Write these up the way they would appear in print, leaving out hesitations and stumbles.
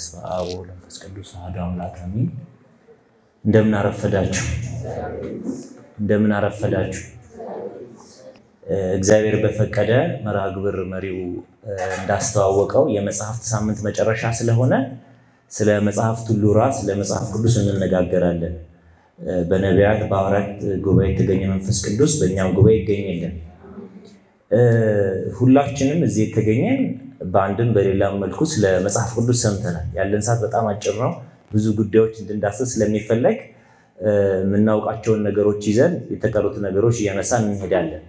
በስመ አብ ወወልድ ወመንፈስ ቅዱስ አሐዱ አምላክ አሜን። እንደምን አረፈዳችሁ እግዚአብሔር በፈቀደ መርሃ ግብር መሪው እንዳስተዋወቀው የመጽሐፍት ሳምንት መጨረሻ ስለሆነ ስለ መጽሐፍት ሁሉ ራስ ለመጽሐፍ ቅዱስ እንነጋገራለን። በነቢያት በሐዋርያት ጉባኤ የተገኘ መንፈስ ቅዱስ በእኛም ጉባኤ ይገኛል። ሁላችንም እዚህ የተገኘን በአንድም በሌላም መልኩ ስለ መጽሐፍ ቅዱስ ሰምተናል። ያለን ሰዓት በጣም አጭር ነው። ብዙ ጉዳዮች እንድንዳስስ ስለሚፈልግ ምናውቃቸውን ነገሮች ይዘን የተቀሩት ነገሮች እያነሳን እንሄዳለን።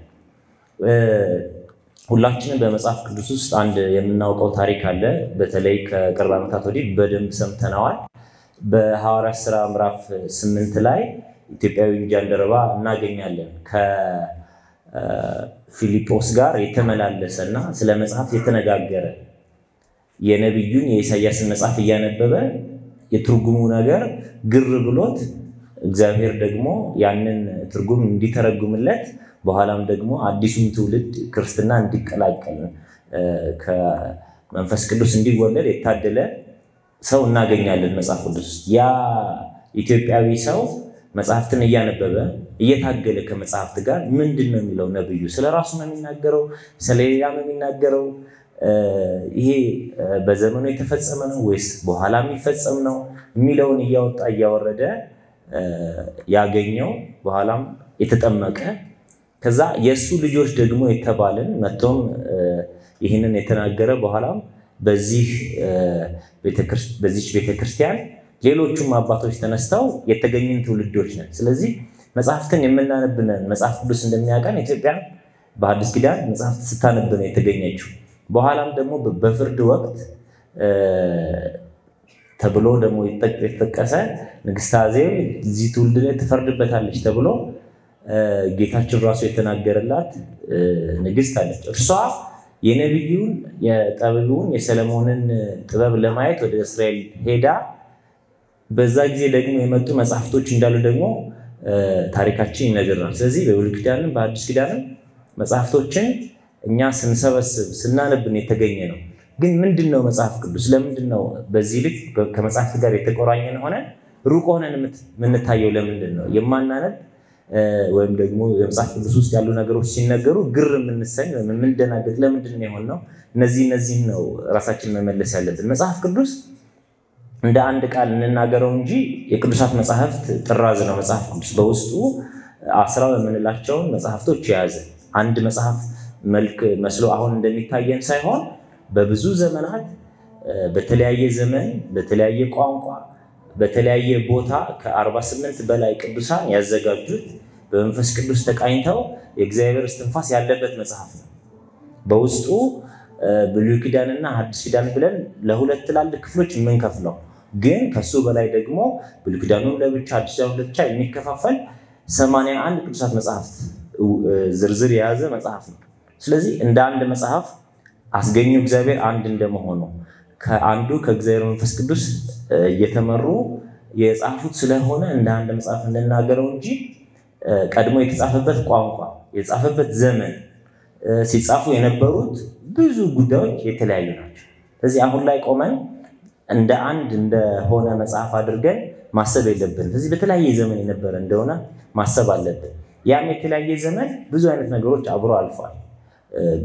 ሁላችንም በመጽሐፍ ቅዱስ ውስጥ አንድ የምናውቀው ታሪክ አለ። በተለይ ከቅርብ ዓመታት ወዲህ በደንብ ሰምተናል። በሐዋርያት ሥራ ምዕራፍ 8 ላይ ኢትዮጵያዊ ጃንደረባ እናገኛለን። ከፊልጶስ ጋር የተመላለሰና ስለ መጽሐፍ የተነጋገረ የነብዩን የኢሳይያስን መጽሐፍ እያነበበ የትርጉሙ ነገር ግር ብሎት እግዚአብሔር ደግሞ ያንን ትርጉም እንዲተረጉምለት በኋላም ደግሞ አዲሱን ትውልድ ክርስትና እንዲቀላቀል ከመንፈስ ቅዱስ እንዲወለድ የታደለ ሰው እናገኛለን መጽሐፍ ቅዱስ ውስጥ። ያ ኢትዮጵያዊ ሰው መጽሐፍትን እያነበበ እየታገለ ከመጽሐፍት ጋር ምንድነው የሚለው ነብዩ ስለራሱ ነው የሚናገረው ስለሌላ ነው የሚናገረው? ይሄ በዘመኑ የተፈጸመ ነው ወይስ በኋላ የሚፈጸም ነው የሚለውን እያወጣ እያወረደ ያገኘው በኋላም የተጠመቀ ከዛ የሱ ልጆች ደግሞ የተባለን መጥቶም ይሄንን የተናገረ በኋላም በዚህ ቤተክርስቲያን ሌሎቹም አባቶች ተነስተው የተገኙን ትውልዶች ነን። ስለዚህ መጽሐፍትን የምናነብነን መጽሐፍ ቅዱስ እንደሚያቀን ኢትዮጵያ በአዲስ ኪዳን መጽሐፍት ስታነብ ነው የተገኘችው። በኋላም ደግሞ በፍርድ ወቅት ተብሎ ደግሞ የተጠቀሰ ንግስት አዜብ እዚህ ትውልድ ላይ ትፈርድበታለች ተብሎ ጌታችን ራሱ የተናገረላት ንግስት አለች። እርሷ የነብዩን የጠቢቡን የሰለሞንን ጥበብ ለማየት ወደ እስራኤል ሄዳ በዛ ጊዜ ደግሞ የመጡ መጽሐፍቶች እንዳሉ ደግሞ ታሪካችን ይነግረናል። ስለዚህ በብሉይ ኪዳንም በአዲስ ኪዳንም መጽሐፍቶችን እኛ ስንሰበስብ ስናነብን የተገኘ ነው። ግን ምንድነው መጽሐፍ ቅዱስ? ለምንድነው በዚህ ልክ ከመጽሐፍት ጋር የተቆራኘን ሆነ ሩቅ ሆነን የምንታየው? ለምንድነው የማናነብ ወይም ደግሞ የመጽሐፍ ቅዱስ ውስጥ ያሉ ነገሮች ሲነገሩ ግር የምንሰኝ ወይም የምንደናገጥ ለምንድነው የሆነው? እነዚህ ነው ራሳችን መመለስ ያለብን። መጽሐፍ ቅዱስ እንደ አንድ ቃል እንናገረው እንጂ የቅዱሳት መጽሐፍት ጥራዝ ነው። መጽሐፍ ቅዱስ በውስጡ 10 የምንላቸውን መጽሐፍቶች የያዘ አንድ መጽሐፍ መልክ መስሎ አሁን እንደሚታየን ሳይሆን በብዙ ዘመናት በተለያየ ዘመን በተለያየ ቋንቋ በተለያየ ቦታ ከ48 በላይ ቅዱሳን ያዘጋጁት በመንፈስ ቅዱስ ተቃኝተው የእግዚአብሔር እስትንፋስ ያለበት መጽሐፍ ነው። በውስጡ ብሉይ ኪዳንና አዲስ ኪዳን ብለን ለሁለት ትላልቅ ክፍሎች የምንከፍለው ግን ከሱ በላይ ደግሞ ብሉይ ኪዳኑን ለብቻ አዲስ ኪዳኑን ለብቻ የሚከፋፈል 81 ቅዱሳት መጽሐፍት ዝርዝር የያዘ መጽሐፍ ነው። ስለዚህ እንደ አንድ መጽሐፍ አስገኙ እግዚአብሔር አንድ እንደመሆኑ ከአንዱ ከእግዚአብሔር መንፈስ ቅዱስ እየተመሩ የጻፉት ስለሆነ እንደ አንድ መጽሐፍ እንናገረው እንጂ ቀድሞ የተጻፈበት ቋንቋ የተጻፈበት ዘመን ሲጻፉ የነበሩት ብዙ ጉዳዮች የተለያዩ ናቸው። ስለዚህ አሁን ላይ ቆመን እንደ አንድ እንደሆነ መጽሐፍ አድርገን ማሰብ የለብንም። ስለዚህ በተለያየ ዘመን የነበረ እንደሆነ ማሰብ አለብን። ያም የተለያየ ዘመን ብዙ አይነት ነገሮች አብሮ አልፏል።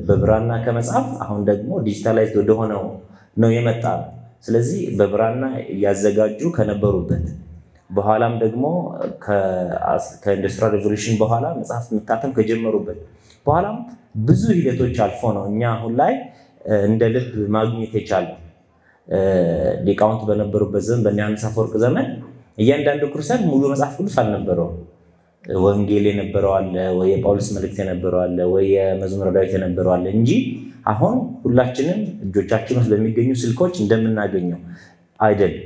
በብራና ከመጽሐፍ አሁን ደግሞ ዲጂታላይዝ ወደሆነው ነው የመጣው። ስለዚህ በብራና ያዘጋጁ ከነበሩበት በኋላም ደግሞ ከኢንዱስትሪያል ሪቮሉሽን በኋላ መጽሐፍ መታተም ከጀመሩበት በኋላም ብዙ ሂደቶች አልፎ ነው እኛ አሁን ላይ እንደ ልብ ማግኘት የቻልነው። ሊቃውንት በነበሩበት ዘመን በዮሐንስ አፈወርቅ ዘመን እያንዳንዱ ክርስቲያን ሙሉ መጽሐፍ ቅዱስ አልነበረው። ወንጌል የነበረው አለ ወይ የጳውሎስ መልእክት የነበረው አለ ወይ የመዝሙረ ዳዊት የነበረው አለ እንጂ አሁን ሁላችንም እጆቻችን ውስጥ በሚገኙ ስልኮች እንደምናገኘው አይደለም።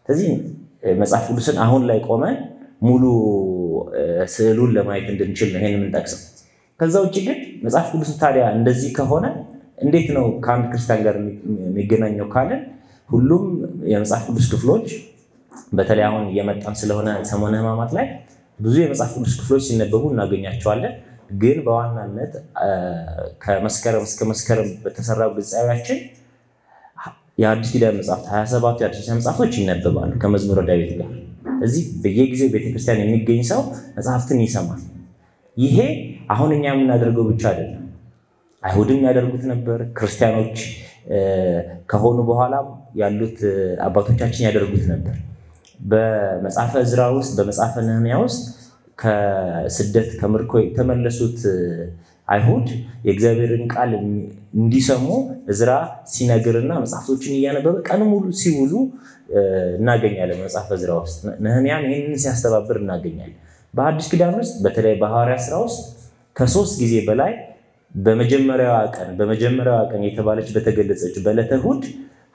ስለዚህ መጽሐፍ ቅዱስን አሁን ላይ ቆመን ሙሉ ስዕሉን ለማየት እንድንችል ነው ይሄንን የምንጠቅሰው። ከዛ ውጪ ግን መጽሐፍ ቅዱስ ታዲያ እንደዚህ ከሆነ እንዴት ነው ከአንድ ክርስቲያን ጋር የሚገናኘው ካለን ሁሉም የመጽሐፍ ቅዱስ ክፍሎች በተለይ አሁን እየመጣን ስለሆነ ሰሞነ ሕማማት ላይ ብዙ የመጽሐፍ ቅዱስ ክፍሎች ሲነበቡ እናገኛቸዋለን። ግን በዋናነት ከመስከረም እስከ መስከረም በተሰራው ግጻዊያችን የአዲስ ኪዳን መጽሐፍት 27 የአዲስ ኪዳን መጽሐፎች ይነበባሉ ከመዝሙረ ዳዊት ጋር። እዚህ በየጊዜው ቤተክርስቲያን የሚገኝ ሰው መጽሐፍትን ይሰማል። ይሄ አሁን እኛ የምናደርገው ብቻ አይደለም። አይሁድም ያደርጉት ነበር፣ ክርስቲያኖች ከሆኑ በኋላ ያሉት አባቶቻችን ያደርጉት ነበር። በመጽሐፈ ዕዝራ ውስጥ በመጽሐፈ ነህምያ ውስጥ ከስደት ከምርኮ የተመለሱት አይሁድ የእግዚአብሔርን ቃል እንዲሰሙ ዕዝራ ሲነግርና መጽሐፍቶችን እያነበበ ቀን ሙሉ ሲውሉ እናገኛለን። መጽሐፈ ዕዝራ ውስጥ ነህምያም ይህንን ሲያስተባብር እናገኛለን። በአዲስ ኪዳን ውስጥ በተለይ በሐዋርያት ሥራ ውስጥ ከ3 ጊዜ በላይ በመጀመሪያዋ ቀን የተባለች በተገለጸች በዕለተ እሑድ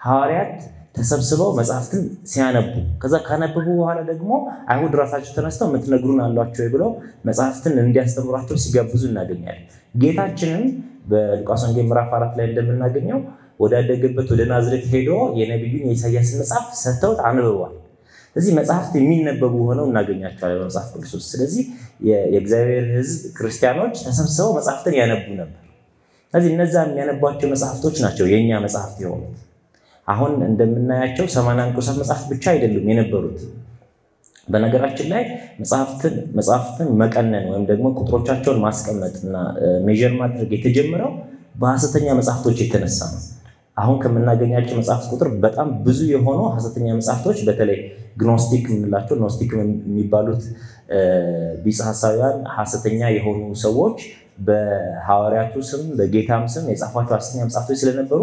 ሐዋርያት ተሰብስበው መጽሐፍትን ሲያነቡ ከዛ ካነበቡ በኋላ ደግሞ አይሁድ ራሳቸው ተነስተው የምትነግሩን አሏቸው ብለው መጽሐፍትን እንዲያስተምሯቸው ሲጋብዙ እናገኛለን። ጌታችንም በሉቃስ ወንጌል ምዕራፍ 4 ላይ እንደምናገኘው ወዳደገበት ወደ ናዝሬት ሄዶ የነቢዩን የኢሳይያስን መጽሐፍ ሰጥተውት አንብበዋል። ስለዚህ መጽሐፍት የሚነበቡ ሆነው እናገኛቸዋለን በመጽሐፍ ቅዱስ ውስጥ። ስለዚህ የእግዚአብሔር ሕዝብ ክርስቲያኖች ተሰብስበው መጽሐፍትን ያነቡ ነበር። ስለዚህ እነዛ የሚያነቧቸው መጽሐፍቶች ናቸው የኛ መጽሐፍት የሆኑት። አሁን እንደምናያቸው 80 ቅዱሳት መጽሐፍት ብቻ አይደሉም የነበሩት። በነገራችን ላይ መጽሐፍትን መቀነን ወይም ደግሞ ቁጥሮቻቸውን ማስቀመጥና ሜጀር ማድረግ የተጀመረው በሐሰተኛ መጽሐፍቶች የተነሳ ነው። አሁን ከምናገኛቸው መጽሐፍት ቁጥር በጣም ብዙ የሆኑ ሐሰተኛ መጽሐፍቶች በተለይ ግኖስቲክ የምንላቸው ኖስቲክ የሚባሉት ቢጸ ሐሳውያን ሐሰተኛ የሆኑ ሰዎች በሐዋርያቱ ስም በጌታም ስም የጻፏቸው ሐሰተኛ መጽሐፍቶች ስለነበሩ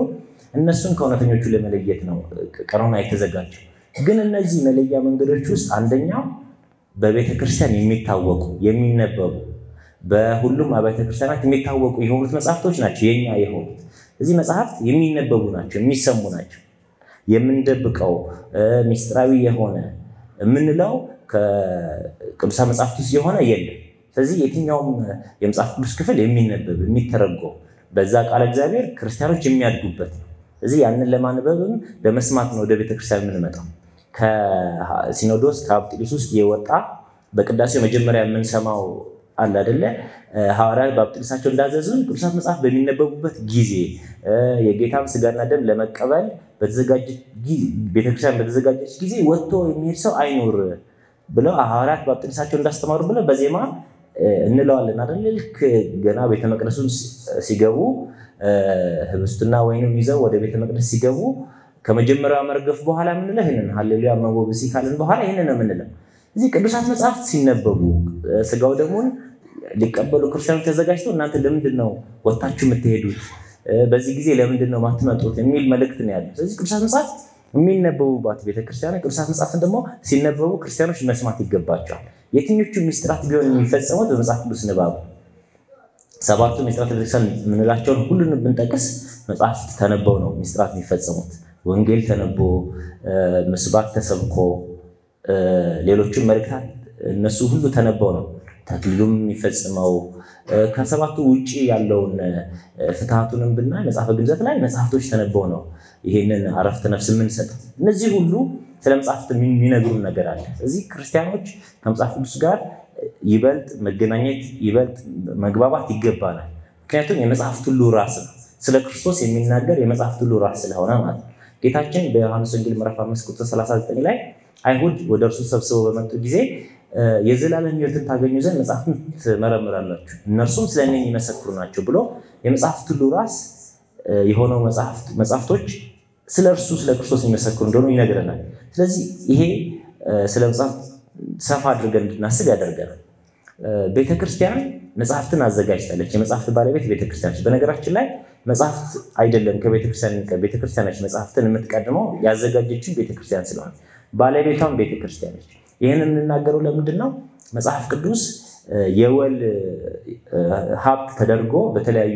እነሱን ከእውነተኞቹ ለመለየት ነው ቀኖና የተዘጋጀው። ግን እነዚህ መለያ መንገዶች ውስጥ አንደኛው በቤተክርስቲያን የሚታወቁ የሚነበቡ በሁሉም አብያተ ክርስቲያናት የሚታወቁ የሆኑት መጽሐፍቶች ናቸው የኛ የሆኑት። እዚህ መጽሐፍት የሚነበቡ ናቸው፣ የሚሰሙ ናቸው። የምንደብቀው ሚስጥራዊ የሆነ የምንለው ከቅዱሳት መጽሐፍት ውስጥ የሆነ የለም። ስለዚህ የትኛውም የመጽሐፍ ቅዱስ ክፍል የሚነበብ የሚተረጎም በዛ ቃል እግዚአብሔር ክርስቲያኖች የሚያድጉበት ነው። ስለዚህ ያንን ለማንበብም ለመስማት ነው ወደ ቤተክርስቲያን የምንመጣው። ከሲኖዶስ ከአብጢሊስ ውስጥ የወጣ በቅዳሴው መጀመሪያ የምንሰማው አለ አይደለ? ሐዋርያት በአብጢሊሳቸው እንዳዘዙን ቅዱሳት መጽሐፍ በሚነበቡበት ጊዜ የጌታን ስጋና ደም ለመቀበል ቤተክርስቲያን በተዘጋጀች ጊዜ ወጥቶ የሚሄድ ሰው አይኖር ብለው ሐዋርያት በአብጢሊሳቸው እንዳስተማሩ ብለው በዜማ እንለዋለን አይደል? ልክ ገና ቤተ መቅደሱን ሲገቡ ህብስትና ወይኑን ይዘው ወደ ቤተ መቅደስ ሲገቡ ከመጀመሪያው መርገፍ በኋላ ምንለው ይሄንን ሃሌሉያ መቦብሲ ካልን በኋላ ይሄንን ምንለው። እዚህ ቅዱሳት መጽሐፍት ሲነበቡ ስጋው ደሙን ሊቀበሉ ክርስቲያኖች ተዘጋጅተው እናንተ ለምንድነው ወጣችሁ የምትሄዱት? በዚህ ጊዜ ለምንድነው ማትመጡት? የሚል መልእክት ነው ያለው። ስለዚህ ቅዱሳት መጽሐፍት የሚነበቡባት ቤተክርስቲያን ቅዱሳት መጽሐፍትን ደግሞ ሲነበቡ ክርስቲያኖች መስማት ይገባቸዋል። የትኞቹ ሚስጥራት ቢሆን የሚፈጸሙት በመጽሐፍ ቅዱስ ንባብ። 7ቱ ሚስጥራት ቤተክርስቲያን የምንላቸውን ሁሉንም ብንጠቅስ መጽሐፍት ተነበው ነው ሚስጥራት የሚፈጸሙት። ወንጌል ተነቦ፣ ምስባክ ተሰብኮ፣ ሌሎችም መልእክታት እነሱ ሁሉ ተነበው ነው ተክሊሉም የሚፈጸመው። ከ7ቱ ውጪ ያለውን ፍትሃቱንም ብናይ መጽሐፈ ግንዘት ላይ መጽሐፍቶች ተነበው ነው ይሄንን አረፍተ ነፍስ የምንሰጠው። እነዚህ ሁሉ ስለ መጽሐፍት የሚነግሩን ነገር አለ። ስለዚህ ክርስቲያኖች ከመጽሐፍ ቅዱስ ጋር ይበልጥ መገናኘት ይበልጥ መግባባት ይገባናል። ምክንያቱም የመጽሐፍት ሁሉ ራስ ነው። ስለ ክርስቶስ የሚናገር የመጽሐፍት ሁሉ ራስ ስለሆነ ማለት ነው። ጌታችን በዮሐንስ ወንጌል ምዕራፍ 5 ቁጥር 39 ላይ አይሁድ ወደ እርሱ ሰብስበው በመጡ ጊዜ የዘላለም ሕይወትን ታገኙ ዘንድ መጽሐፍትን ትመረምራላችሁ፣ እነርሱም ስለኔ የሚመሰክሩ ናቸው ብሎ የመጽሐፍት ሁሉ ራስ የሆነው መጽሐፍቶች ስለ እርሱ ስለ ክርስቶስ የሚመሰክሩ እንደሆኑ ይነግረናል። ስለዚህ ይሄ ስለ መጽሐፍት ሰፋ አድርገን እንድናስብ ያደርገናል። ቤተክርስቲያን መጽሐፍትን አዘጋጅታለች። የመጽሐፍት ባለቤት ቤተክርስቲያን ነች። በነገራችን ላይ መጽሐፍት አይደለም ቤተክርስቲያን ነች መጽሐፍትን የምትቀድመው ያዘጋጀችው ቤተክርስቲያን ስለሆነ ባለቤቷም ቤተክርስቲያን ነች። ይሄንን የምንናገረው ለምንድነው? መጽሐፍ ቅዱስ የወል ሀብት ተደርጎ በተለያዩ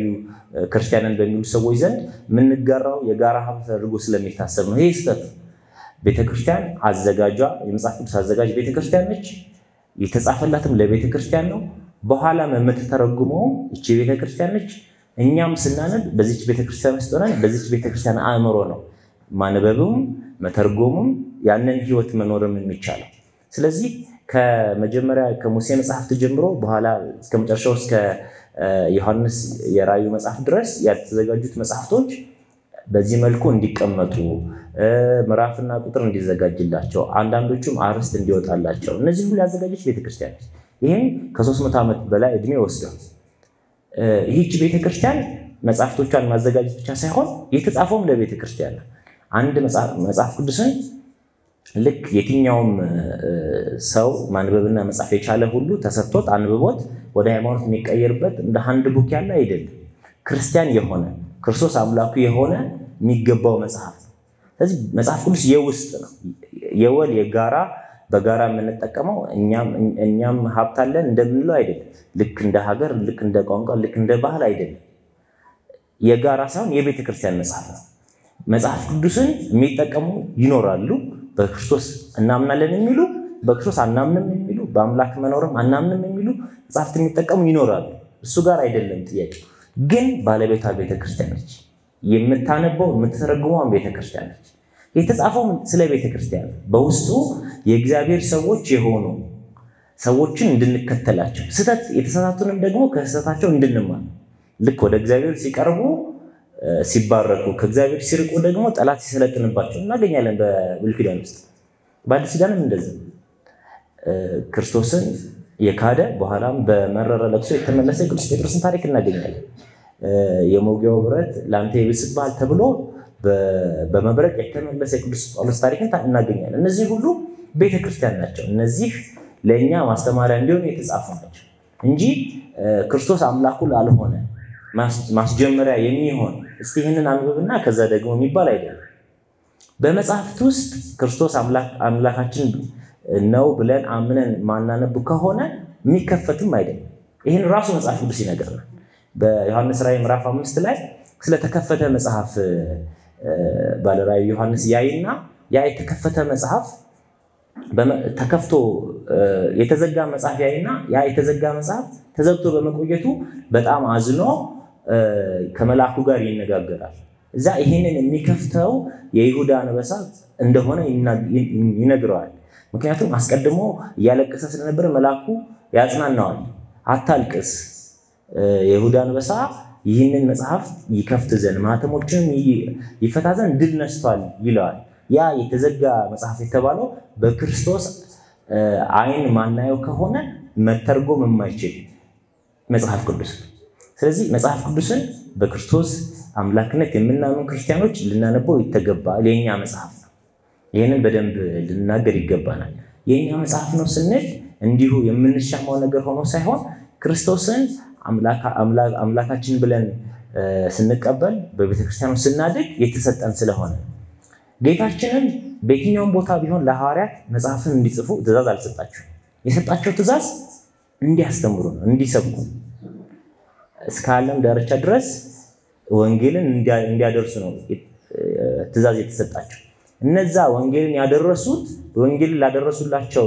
ክርስቲያንን በሚሉ ሰዎች ዘንድ የምንጋራው የጋራ ሀብት ተደርጎ ስለሚታሰብ ነው። ይሄ ስህተት ነው። ቤተክርስቲያን አዘጋጇ የመጽሐፍ ቅዱስ አዘጋጅ ቤተክርስቲያን ነች። የተጻፈላትም ለቤተክርስቲያን ነው። በኋላም የምትተረጉመው እቺ ቤተክርስቲያን ነች። እኛም ስናነብ በዚች ቤተክርስቲያን ውስጥ ሆነን በዚች ቤተክርስቲያን አእምሮ ነው ማንበብም መተርጎምም ያንን ህይወት መኖርም የሚቻለው። ስለዚህ ከመጀመሪያ ከሙሴ መጽሐፍት ጀምሮ በኋላ እስከ መጨረሻው እስከ ዮሐንስ የራእዩ መጽሐፍ ድረስ ያልተዘጋጁት መጽሐፍቶች በዚህ መልኩ እንዲቀመጡ ምዕራፍና ቁጥር እንዲዘጋጅላቸው አንዳንዶቹም አርስት እንዲወጣላቸው እነዚህ ሁሉ ያዘጋጀች ቤተክርስቲያን ነች። ይሄን ከ300 ዓመት በላይ እድሜ ወስዷል። ይህች ቤተክርስቲያን መጽሐፍቶቿን ማዘጋጀት ብቻ ሳይሆን የተጻፈውም ለቤተክርስቲያን ነው። አንድ መጽሐፍ ቅዱስን ልክ የትኛውም ሰው ማንበብና መጻፍ የቻለ ሁሉ ተሰጥቶት አንብቦት ወደ ሃይማኖት የሚቀየርበት እንደ ሃንድ ቡክ ያለ አይደለም። ክርስቲያን የሆነ ክርስቶስ አምላኩ የሆነ የሚገባው መጽሐፍ ነው። ስለዚህ መጽሐፍ ቅዱስ የውስጥ ነው። የወል የጋራ በጋራ የምንጠቀመው እኛም ሀብታለን እንደምንለው አይደለም። ልክ እንደ ሀገር ልክ እንደ ቋንቋ ልክ እንደ ባህል አይደለም። የጋራ ሳይሆን የቤተክርስቲያን መጽሐፍ ነው። መጽሐፍ ቅዱስን የሚጠቀሙ ይኖራሉ። በክርስቶስ እናምናለን የሚሉ በክርስቶስ አናምንም የሚሉ በአምላክ መኖርም አናምንም የሚሉ መጽሐፍት የሚጠቀሙ ይኖራሉ። እሱ ጋር አይደለም ጥያቄ። ግን ባለቤቷ ቤተክርስቲያን ነች። የምታነበው የምትተረጉመው ቤተክርስቲያን ነች። የተጻፈው ስለ ቤተክርስቲያን በውስጡ የእግዚአብሔር ሰዎች የሆኑ ሰዎችን እንድንከተላቸው ስተት የተሳሳቱንም ደግሞ ከስተታቸው እንድንማር ልክ ወደ እግዚአብሔር ሲቀርቡ ሲባረኩ ከእግዚአብሔር ሲርቁ ደግሞ ጠላት ሲሰለጥንባቸው እናገኛለን። በብሉይ ኪዳን ውስጥ በአዲስ ኪዳንም እንደዚህ ክርስቶስን የካደ በኋላም በመረረ ለቅሶ የተመለሰ ቅዱስ ጴጥሮስን ታሪክ እናገኛለን። የሞጊያው ብረት ላንተ ይብስብሃል ተብሎ በመብረቅ የተመለሰ ቅዱስ ጳውሎስ ታሪክን እናገኛለን። እነዚህ ሁሉ ቤተክርስቲያን ናቸው። እነዚህ ለኛ ማስተማሪያ እንዲሆኑ የተጻፉ ናቸው እንጂ ክርስቶስ አምላኩ ላልሆነ ማስጀመሪያ የሚሆን እስቲ ይሄንን አንብብና ከዛ ደግሞ የሚባል አይደለም። በመጽሐፍት ውስጥ ክርስቶስ አምላካችን ነው ብለን አምነን ማናነብ ከሆነ የሚከፈትም አይደለም። ይሄን ራሱ መጽሐፍ ቅዱስ ይነግረናል። በዮሐንስ ራእይ ምዕራፍ 5 ላይ ስለተከፈተ መጽሐፍ ባለራእይ ዮሐንስ ያይና ያ የተከፈተ መጽሐፍ ተከፍቶ የተዘጋ መጽሐፍ ያይና ያ የተዘጋ መጽሐፍ ተዘግቶ በመቆየቱ በጣም አዝኖ ከመላእክቱ ጋር ይነጋገራል። እዛ ይሄንን የሚከፍተው የይሁዳ አንበሳ እንደሆነ ይነግረዋል። ምክንያቱም አስቀድሞ ያለቀሰ ስለነበር መልአኩ ያጽናናዋል። አታልቅስ፣ የይሁዳ አንበሳ ይህንን መጽሐፍ ይከፍት ዘንድ ማህተሞችንም ይፈታ ዘንድ ድል ነስቷል ይለዋል። ያ የተዘጋ መጽሐፍ የተባለው በክርስቶስ አይን ማናየው ከሆነ መተርጎም የማይችል መጽሐፍ ቅዱስ። ስለዚህ መጽሐፍ ቅዱስን በክርስቶስ አምላክነት የምናምን ክርስቲያኖች ልናነበው ይተገባል። የኛ መጽሐፍ ነው። ይሄንን በደንብ ልናገር ይገባናል። የኛ መጽሐፍ ነው ስንል እንዲሁ የምንሻማው ነገር ሆኖ ሳይሆን ክርስቶስን አምላካችን ብለን ስንቀበል በቤተክርስቲያኑ ስናድግ የተሰጠን ስለሆነ ጌታችንን በየትኛውም ቦታ ቢሆን ለሐዋርያት መጽሐፍን እንዲጽፉ ትእዛዝ አልሰጣቸው። የሰጣቸው ትእዛዝ እንዲያስተምሩ ነው፣ እንዲሰብኩ እስከ ዓለም ዳርቻ ድረስ ወንጌልን እንዲያደርሱ ነው ትእዛዝ የተሰጣቸው። እነዛ ወንጌልን ያደረሱት ወንጌልን ላደረሱላቸው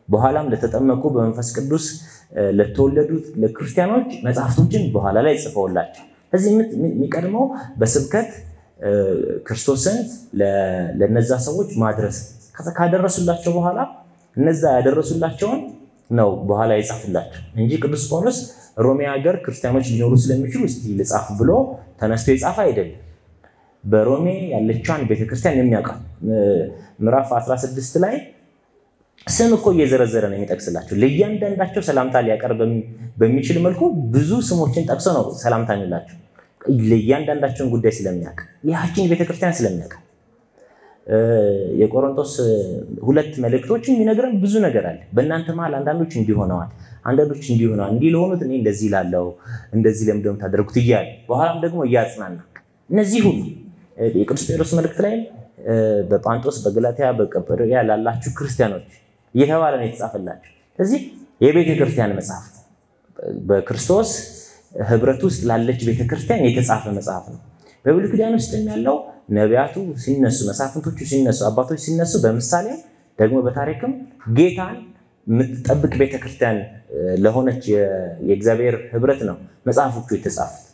በኋላም ለተጠመቁ በመንፈስ ቅዱስ ለተወለዱት ለክርስቲያኖች መጽሐፍቶችን በኋላ ላይ ጽፈውላቸው እዚህ የሚቀድመው በስብከት ክርስቶስን ለነዛ ሰዎች ማድረስ ካደረሱላቸው በኋላ እነዛ ያደረሱላቸውን ነው በኋላ ይጻፍላቸው እንጂ ቅዱስ ጳውሎስ ሮሜ ሀገር ክርስቲያኖች ሊኖሩ ስለሚችሉ እስቲ ልጻፍ ብሎ ተነስቶ ይጻፍ አይደለም። በሮሜ ያለችውን ቤተክርስቲያን የሚያውቃል ምዕራፍ 16 ላይ ስም እኮ እየዘረዘረ ነው የሚጠቅስላቸው። ለእያንዳንዳቸው ሰላምታ ሊያቀርብ በሚችል መልኩ ብዙ ስሞችን ጠቅሶ ነው ሰላምታ የሚላቸው። ለእያንዳንዳቸውን ጉዳይ ስለሚያውቅ ያቺን ቤተክርስቲያን ስለሚያውቅ የቆሮንቶስ ሁለት መልእክቶችን የሚነግረን ብዙ ነገር አለ። በእናንተ መሃል አንዳንዶች እንዲሆነዋል አንዳንዶች እንዲሆነዋል እንዲለሆኑት እኔ እንደዚህ ላለው እንደዚህ ለምደም ታደርጉት ይያል በኋላም ደግሞ ያጽናና። እነዚህ ሁሉ የቅዱስ ጴጥሮስ መልእክት ላይ በጳንጦስ በገላትያ በቀጰዶቅያ ላላችሁ ክርስቲያኖች እየተባለ ነው የተጻፈላችሁ። ስለዚህ የቤተክርስቲያን መጽሐፍ በክርስቶስ ህብረት ውስጥ ላለች ቤተክርስቲያን የተጻፈ መጽሐፍ ነው። በብሉይ ኪዳን ውስጥ ያለው ነቢያቱ ሲነሱ መሳፍንቶቹ ሲነሱ አባቶች ሲነሱ በምሳሌ ደግሞ በታሪክም ጌታን የምትጠብቅ ቤተክርስቲያን ለሆነች የእግዚአብሔር ህብረት ነው መጽሐፎቹ የተጻፉት።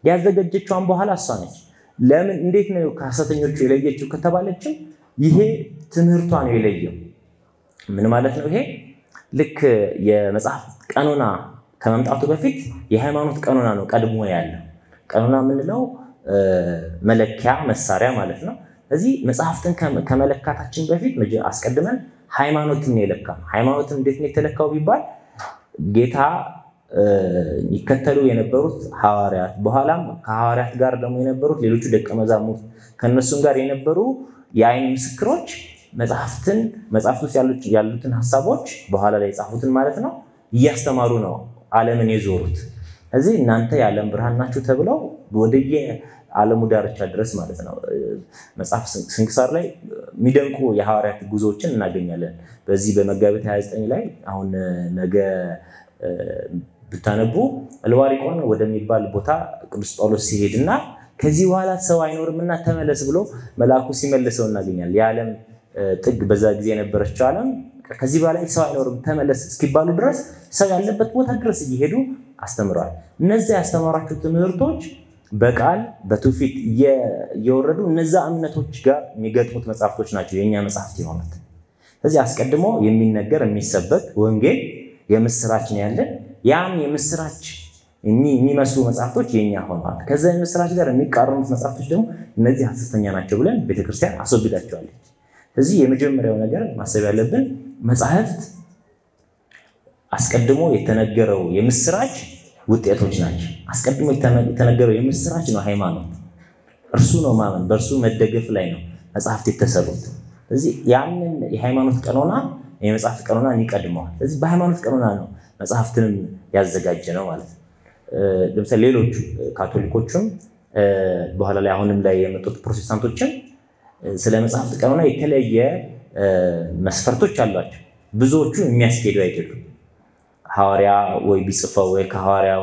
ያዘጋጀችውን በኋላ እሷ ነች። ለምን እንዴት ነው ከሐሰተኞቹ የለየችው ከተባለችም ይሄ ትምህርቷ ነው የለየው። ምን ማለት ነው ይሄ? ልክ የመጽሐፍ ቀኖና ከመምጣቱ በፊት የሃይማኖት ቀኖና ነው ቀድሞ ያለው። ቀኖና ምንለው መለኪያ መሳሪያ ማለት ነው። እዚህ መጽሐፍትን ከመለካታችን በፊት አስቀድመን ሃይማኖትን የለካ ሃይማኖትን እንዴት ነው የተለካው ቢባል ጌታ ይከተሉ የነበሩት ሐዋርያት በኋላም ከሐዋርያት ጋር ደግሞ የነበሩት ሌሎቹ ደቀ መዛሙርት ከነሱም ጋር የነበሩ የአይን ምስክሮች መጽሐፍት ውስጥ ያሉትን ሐሳቦች በኋላ ላይ ጻፉትን ማለት ነው እያስተማሩ ነው ዓለምን የዞሩት እዚህ እናንተ የዓለም ብርሃን ናችሁ ተብለው ወደየ ዓለሙ ዳርቻ ድረስ ማለት ነው መጽሐፍ ስንክሳር ላይ የሚደንቁ የሐዋርያት ጉዞዎችን እናገኛለን በዚህ በመጋቢት 29 ላይ አሁን ነገ ብታነቡ አልዋሪቆን ወደሚባል ቦታ ቅዱስ ጳውሎስ ሲሄድና ከዚህ በኋላ ሰው አይኖርምና ተመለስ ብሎ መልአኩ ሲመልሰው እናገኛለን የዓለም ጥግ በዛ ጊዜ የነበረችው ዓለም ከዚህ በኋላ ሰው አይኖርም ተመለስ እስኪባሉ ድረስ ሰው ያለበት ቦታ ድረስ እየሄዱ አስተምረዋል እነዚህ ያስተማራቸው ትምህርቶች በቃል በትውፊት እየወረዱ እነዛ እምነቶች ጋር የሚገጥሙት መጽሐፍቶች ናቸው የኛ መጽሐፍት የሆኑት ስለዚህ አስቀድሞ የሚነገር የሚሰበክ ወንጌል የምስራች ነው ያለን ያን የምስራች የሚመስሉ መጽሐፍቶች የኛ ሆነዋል ከዛ የምስራች ጋር የሚቃረኑት መጽሐፍቶች ደግሞ እነዚህ ሐሰተኛ ናቸው ብለን ቤተክርስቲያን አስወግዳቸዋለች ስለዚህ የመጀመሪያው ነገር ማሰብ ያለብን መጽሐፍት አስቀድሞ የተነገረው የምስራች ውጤቶች ናቸው አስቀድሞ የተነገረው የምስራች ነው ሃይማኖት እርሱ ነው ማመን በእርሱ መደገፍ ላይ ነው መጽሐፍት የተሰሩት ስለዚህ ያንን የሃይማኖት ቀኖና የመጽሐፍት ቀኖና ይቀድመዋል ስለዚህ በሃይማኖት ቀኖና ነው መጽሐፍትንም ያዘጋጀ ነው ማለት ለምሳሌ ሌሎች ካቶሊኮችም በኋላ ላይ አሁንም ላይ የመጡት ፕሮቴስታንቶችም ስለ መጽሐፍት ቀኖና የተለየ መስፈርቶች አሏቸው ብዙዎቹ የሚያስኬዱ አይደሉም ሐዋርያ ወይ ቢጽፈው ወይ ከሐዋርያው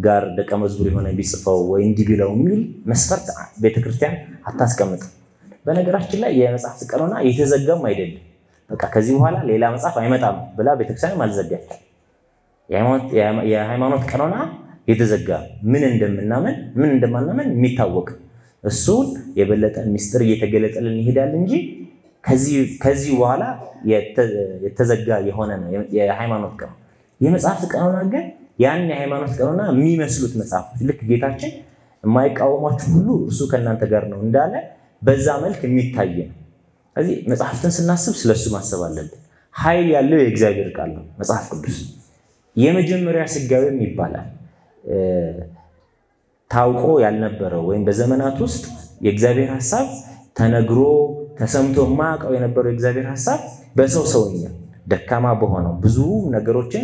ጋር ደቀ መዝሙር የሆነ ቢጽፈው ወይ እንዲብለው የሚል መስፈርት ቤተክርስቲያን አታስቀምጥ በነገራችን ላይ የመጽሐፍት ቀኖና የተዘጋም አይደለም በቃ ከዚህ በኋላ ሌላ መጽሐፍ አይመጣም ብላ ቤተክርስቲያን አልዘጋች የሃይማኖት ቀኖና የተዘጋ ምን እንደምናምን ምን እንደማናምን የሚታወቅ እሱ የበለጠ ሚስጥር እየተገለጠልን ይሄዳል እንጂ ከዚህ በኋላ የተዘጋ የሆነ ነው የሃይማኖት ቀኖና የመጽሐፍት ቀኖና ግን ያን የሃይማኖት ቀኖና የሚመስሉት መጽሐፎች ልክ ጌታችን የማይቃወማችሁ ሁሉ እርሱ ከናንተ ጋር ነው እንዳለ በዛ መልክ የሚታይ ነው ስለዚህ መጽሐፍትን ስናስብ ስለሱ ማሰብ አለብን ኃይል ያለው የእግዚአብሔር ቃል ነው መጽሐፍ ቅዱስ የመጀመሪያ ስጋዊም ይባላል ታውቆ ያልነበረው ወይም በዘመናት ውስጥ የእግዚአብሔር ሐሳብ ተነግሮ ተሰምቶ ማቀው የነበረው የእግዚአብሔር ሐሳብ በሰው ሰውኛ ደካማ በሆነው ብዙ ነገሮችን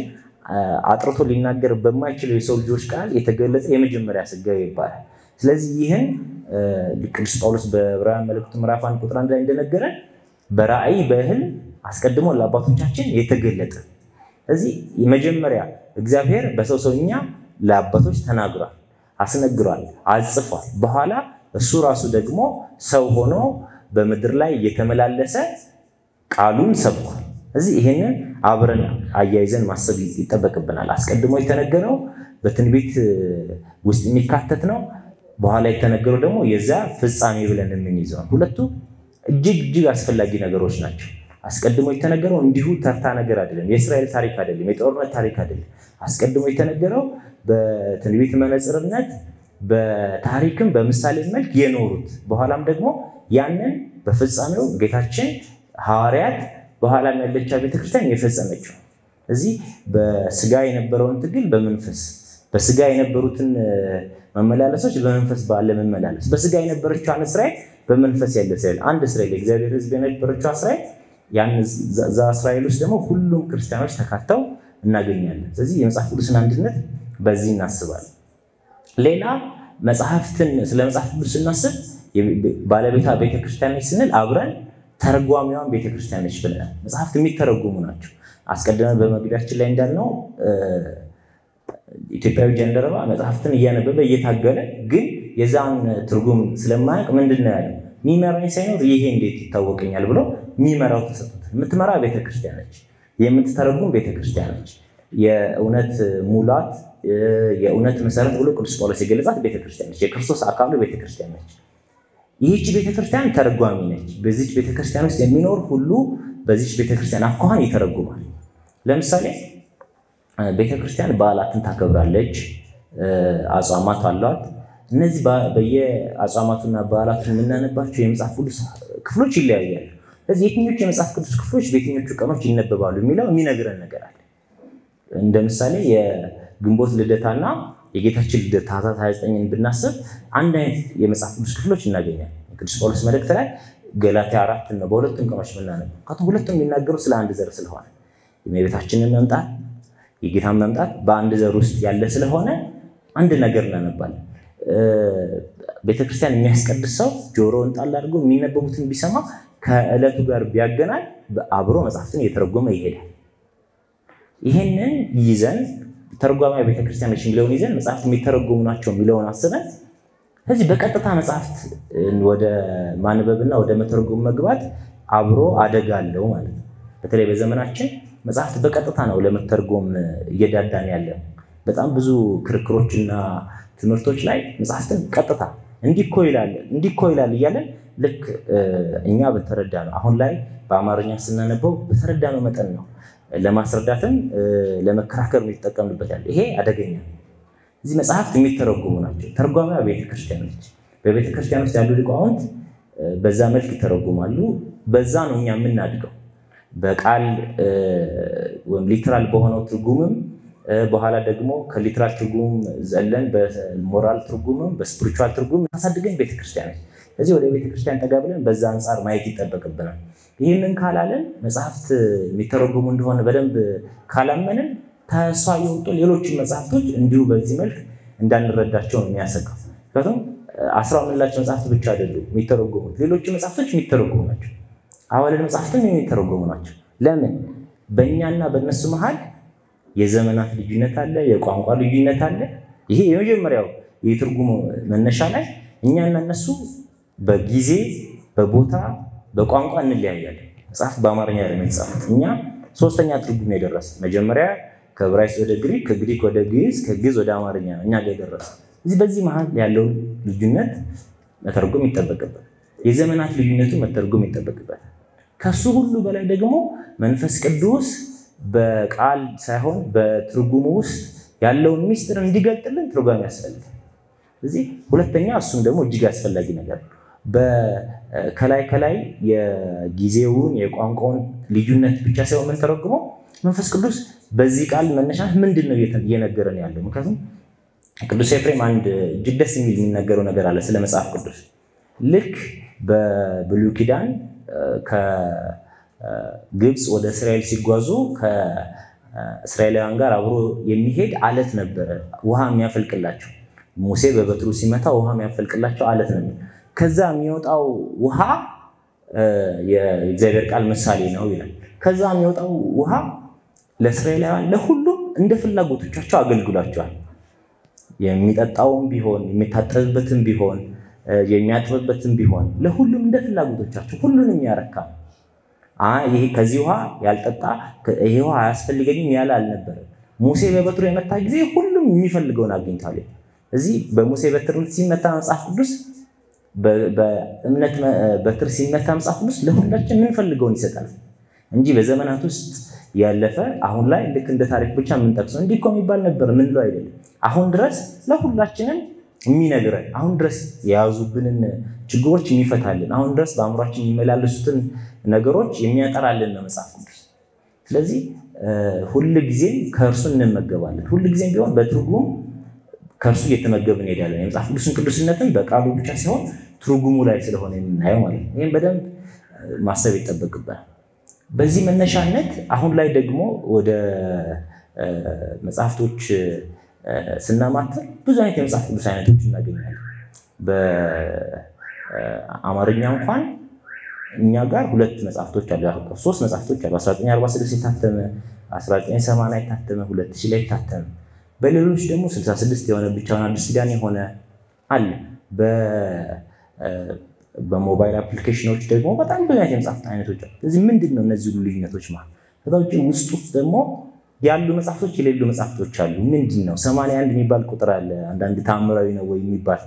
አጥርቶ ሊናገር በማይችለው የሰው ልጆች ቃል የተገለጸ የመጀመሪያ ስጋዊ ይባላል ስለዚህ ይሄን ቅዱስ ጳውሎስ በዕብራውያን መልእክቱ ምዕራፍ 1 ቁጥር 1 ላይ እንደነገረ በራእይ በህል አስቀድሞ ለአባቶቻችን የተገለጠ ስለዚህ የመጀመሪያ እግዚአብሔር በሰው ሰውኛ ለአባቶች ተናግሯል አስነግሯል አጽፏል በኋላ እሱ ራሱ ደግሞ ሰው ሆኖ በመድር ላይ የተመላለሰ ቃሉን ሰብኳል ስለዚህ ይሄንን አብረን አያይዘን ማሰብ ይተበቅብናል አስቀድሞ የተነገረው በትንቢት ውስጥ የሚካተት ነው በኋላ የተነገረው ደግሞ የዛ ፍጻሜ ብለን የምንይዘው ሁለቱ እጅግ አስፈላጊ ነገሮች ናቸው አስቀድሞ የተነገረው እንዲሁ ተርታ ነገር አይደለም የእስራኤል ታሪክ አይደለም የጦርነት ታሪክ አይደለም አስቀድሞ የተነገረው በትንቢት መነጽርነት በታሪክም በምሳሌ መልክ የኖሩት በኋላም ደግሞ ያንን በፍጻሜው ጌታችን ሐዋርያት በኋላ ያለቻ ቤተክርስቲያን የፈጸመችው እዚህ በስጋ የነበረውን ትግል በመንፈስ በስጋ የነበሩትን መመላለሶች በመንፈስ ባለ መመላለስ በስጋ የነበረችው እስራኤል በመንፈስ ያለ እስራኤል አንድ እስራኤል እግዚአብሔር ሕዝብ የነበረችው እስራኤል ያን እስራኤል ውስጥ ደግሞ ሁሉም ክርስቲያኖች ተካተው እናገኛለን ስለዚህ የመጽሐፍ ቅዱስን አንድነት በዚህ እናስባለን ሌላ መጽሐፍትን ስለ መጽሐፍ ቅዱስ እናስብ ባለቤታ ቤተክርስቲያኖች ስንል አብረን ተርጓሚዋን ቤተክርስቲያኖች ብለናል መጽሐፍት የሚተረጉሙ ናቸው አስቀድመን በመግቢያችን ላይ እንዳልነው ኢትዮጵያዊ ጀንደረባ መጽሐፍትን እያነበበ እየታገለ ግን የዛን ትርጉም ስለማያውቅ ምንድነው ያለው ሚመራኝ ሳይኖር ይሄ እንዴት ይታወቀኛል ብሎ ሚመራው ተሰጥቷል የምትመራ ቤተክርስቲያን ነች የምትተረጉም ቤተክርስቲያን ነች የእውነት ሙላት የእውነት መሰረት ብሎ ቅዱስ ጳውሎስ የገለጻት ቤተክርስቲያን ነች የክርስቶስ አካሉ ቤተክርስቲያን ነች ይህች ቤተክርስቲያን ተርጓሚ ነች በዚህች ቤተክርስቲያን ውስጥ የሚኖር ሁሉ በዚህች ቤተክርስቲያን አኳኋን ይተረጉማል ለምሳሌ ቤተክርስቲያን በዓላትን ታከብራለች አጽዋማት አሏት እነዚህ በየአጽዋማቱና በዓላቱ የምናነባቸው የመጽሐፍ ቅዱስ ክፍሎች ይለያያሉ። ስለዚህ የትኞቹ የመጽሐፍ ቅዱስ ክፍሎች በየትኞቹ ቀኖች ይነበባሉ የሚለው የሚነግረን ነገር አለ። እንደ ምሳሌ የግንቦት ልደታና የጌታችን ልደት ታኅሳስ 29ን ብናስብ አንድ አይነት የመጽሐፍ ቅዱስ ክፍሎች እናገኛለን። ቅዱስ ጳውሎስ መልእክት ላይ ገላትያ 4 ነው በሁለቱም ቀኖች የምናነበው። ካቱም ሁለቱም የሚናገሩ ስለ አንድ ዘር ስለሆነ የእመቤታችንን መምጣት የጌታን መምጣት በአንድ ዘር ውስጥ ያለ ስለሆነ አንድ ነገር እናነባለን። ቤተክርስቲያን የሚያስቀድስ ሰው ጆሮውን ጣል አድርጎ የሚነበቡትን ቢሰማ ከዕለቱ ጋር ቢያገናኝ አብሮ መጽሐፍትን እየተረጎመ ይሄዳል። ይሄንን ይዘን ተርጓሚ ቤተክርስቲያኖች የሚለውን ይዘን መጽሐፍት የሚተረጎሙ ናቸው የሚለውን አስበን ስለዚህ በቀጥታ መጽሐፍት ወደ ማንበብና ወደ መተርጎም መግባት አብሮ አደጋ አለው ማለት ነው። በተለይ በዘመናችን መጽሐፍት በቀጥታ ነው ለመተርጎም እየዳዳን ያለው። በጣም ብዙ ክርክሮችና ትምህርቶች ላይ መጽሐፍትን ቀጥታ እንዲኮ ይላል እያለን ልክ እኛ በተረዳነው አሁን ላይ በአማርኛ ስናነበው በተረዳነው መጠን ነው ለማስረዳትም ለመከራከር የሚጠቀምበት ያለ። ይሄ አደገኛ ነው። እዚህ መጽሐፍት የሚተረጎሙ ናቸው። ተርጓሚዋ ቤተክርስቲያን ነች። በቤተክርስቲያን ውስጥ ያሉ ሊቃውንት በዛ መልክ ይተረጉማሉ። በዛ ነው እኛ የምናድገው። በቃል ወይም ሊትራል በሆነው ትርጉምም በኋላ ደግሞ ከሊትራል ትርጉም ዘለን በሞራል ትርጉምም በስፒሪቹዋል ትርጉም ታሳድገን ቤተክርስቲያን ነች። ስለዚህ ወደ ቤተክርስቲያን ጠጋ ብለን በዛ አንፃር ማየት ይጠበቅብናል። ይህንን ካላለን መጽሐፍት የሚተረጎሙ እንደሆነ በደንብ ካላመንን ተስፋ የወጡ ሌሎች መጽሐፍቶች እንዲሁ በዚህ መልክ እንዳንረዳቸው ነው የሚያሰጋው። ምክንያቱም 10 ምንላቸው መጽሐፍት ብቻ አይደሉም የሚተረጎሙት፣ ሌሎች መጽሐፍቶች የሚተረጎሙ ናቸው። አዋልድ መጽሐፍትም የሚተረጎሙ ናቸው። ለምን? በእኛና በእነሱ መሃል የዘመናት ልዩነት አለ፣ የቋንቋ ልዩነት አለ። ይሄ የመጀመሪያው የትርጉሙ መነሻ ላይ እኛና እነሱ በጊዜ በቦታ በቋንቋ እንለያያለን። መጽሐፍ በአማርኛ ላይ የተጻፈ እኛ ሶስተኛ ትርጉም ነው የደረሰ። መጀመሪያ ከዕብራይስጥ ወደ ግሪክ፣ ከግሪክ ወደ ግዕዝ፣ ከግዕዝ ወደ አማርኛ ነው እኛ ጋር የደረሰ። እዚህ በዚህ መሃል ያለው ልዩነት መተርጎም ይጠበቅበታል። የዘመናት ልዩነቱ መተርጎም ይጠበቅበታል። ከሱ ሁሉ በላይ ደግሞ መንፈስ ቅዱስ በቃል ሳይሆን በትርጉሙ ውስጥ ያለውን ሚስጥር እንዲገልጥልን ትርጓሜ ያስፈልጋል። ስለዚህ ሁለተኛ እሱም ደግሞ እጅግ አስፈላጊ ነገር ነው። ከላይ የጊዜውን የቋንቋውን ልዩነት ብቻ ሳይሆን ምን ተረጉመው መንፈስ ቅዱስ በዚህ ቃል መነሻነት ምንድነው እየነገረን ያለው? ምክንያቱም ቅዱስ ኤፍሬም አንድ እጅግ ደስ የሚነገረው ነገር አለ ስለ መጽሐፍ ቅዱስ። ልክ በብሉይ ኪዳን ከግብጽ ወደ እስራኤል ሲጓዙ ከእስራኤላውያን ጋር አብሮ የሚሄድ አለት ነበረ፣ ውሃ የሚያፈልቅላቸው። ሙሴ በበትሩ ሲመታ ውሃ የሚያፈልቅላቸው አለት ነበር። ከዛ የሚወጣው ውሃ የእግዚአብሔር ቃል ምሳሌ ነው ይላል። ከዛ የሚወጣው ውሃ ለእስራኤላውያን ለሁሉም እንደ ፍላጎቶቻቸው አገልግሏቸዋል። የሚጠጣውም ቢሆን የሚታጠብበትም ቢሆን የሚያጥብበትም ቢሆን ለሁሉም እንደ ፍላጎቶቻቸው ሁሉንም ያረካል። ይሄ ከዚህ ውሃ ያልጠጣ ይሄ ውሃ አያስፈልገኝም ያለ አልነበረም። ሙሴ በበትሩ የመታ ጊዜ ሁሉም የሚፈልገውን አግኝቷል። እዚህ በሙሴ በትር ሲመታ መጽሐፍ ቅዱስ በእምነት በትር ሲመታ መጽሐፍ ቅዱስ ለሁላችን የምንፈልገውን ይሰጣል እንጂ በዘመናት ውስጥ ያለፈ አሁን ላይ ልክ እንደ ታሪክ ብቻ የምንጠቅሰው እንዲህ እኮ የሚባል ነበር ምን ነው አይደለም። አሁን ድረስ ለሁላችንም የሚነግረን፣ አሁን ድረስ የያዙብንን ችግሮች የሚፈታልን፣ አሁን ድረስ በአእምሯችን የሚመላለሱትን ነገሮች የሚያጠራልን ነው መጽሐፍ ቅዱስ። ስለዚህ ሁሉ ጊዜም ከእርሱ እንመገባለን። ሁሉ ጊዜም ቢሆን በትርጉም ከእርሱ እየተመገብን እንሄዳለን። የመጽሐፍ ቅዱስን ቅዱስነትን በቃሉ ብቻ ሳይሆን ትርጉሙ ላይ ስለሆነ የምናየው ማለት ነው። ይህም በደንብ ማሰብ ይጠበቅብናል። በዚህ መነሻነት አሁን ላይ ደግሞ ወደ መጽሐፍቶች ስናማትር ብዙ አይነት የመጽሐፍ ቅዱስ አይነቶች እናገኛለን። በአማርኛ እንኳን እኛ ጋር 2 መጽሐፍቶች አሉ፣ 3 መጽሐፍቶች አሉ። 1946 የታተመ፣ 1980 የታተመ፣ 2000 ላይ የታተመ፣ በሌሎች ደግሞ 66 የሆነ ብቻውን አዲስ ኪዳን የሆነ አለ። በሞባይል አፕሊኬሽኖች ደግሞ በጣም ብዙ አይነት የመጽሐፍት አይነቶች አሉ። ስለዚህ ምንድነው እነዚህ ሁሉ ልዩነቶች ማለት? ከዛውጭ ውስጥ ደግሞ ያሉ መጽሐፍቶች የሌሉ መጽሐፍቶች አሉ። ምንድነው 81 የሚባል ቁጥር አለ። አንዳንድ ታምራዊ ነው ወይ የሚባል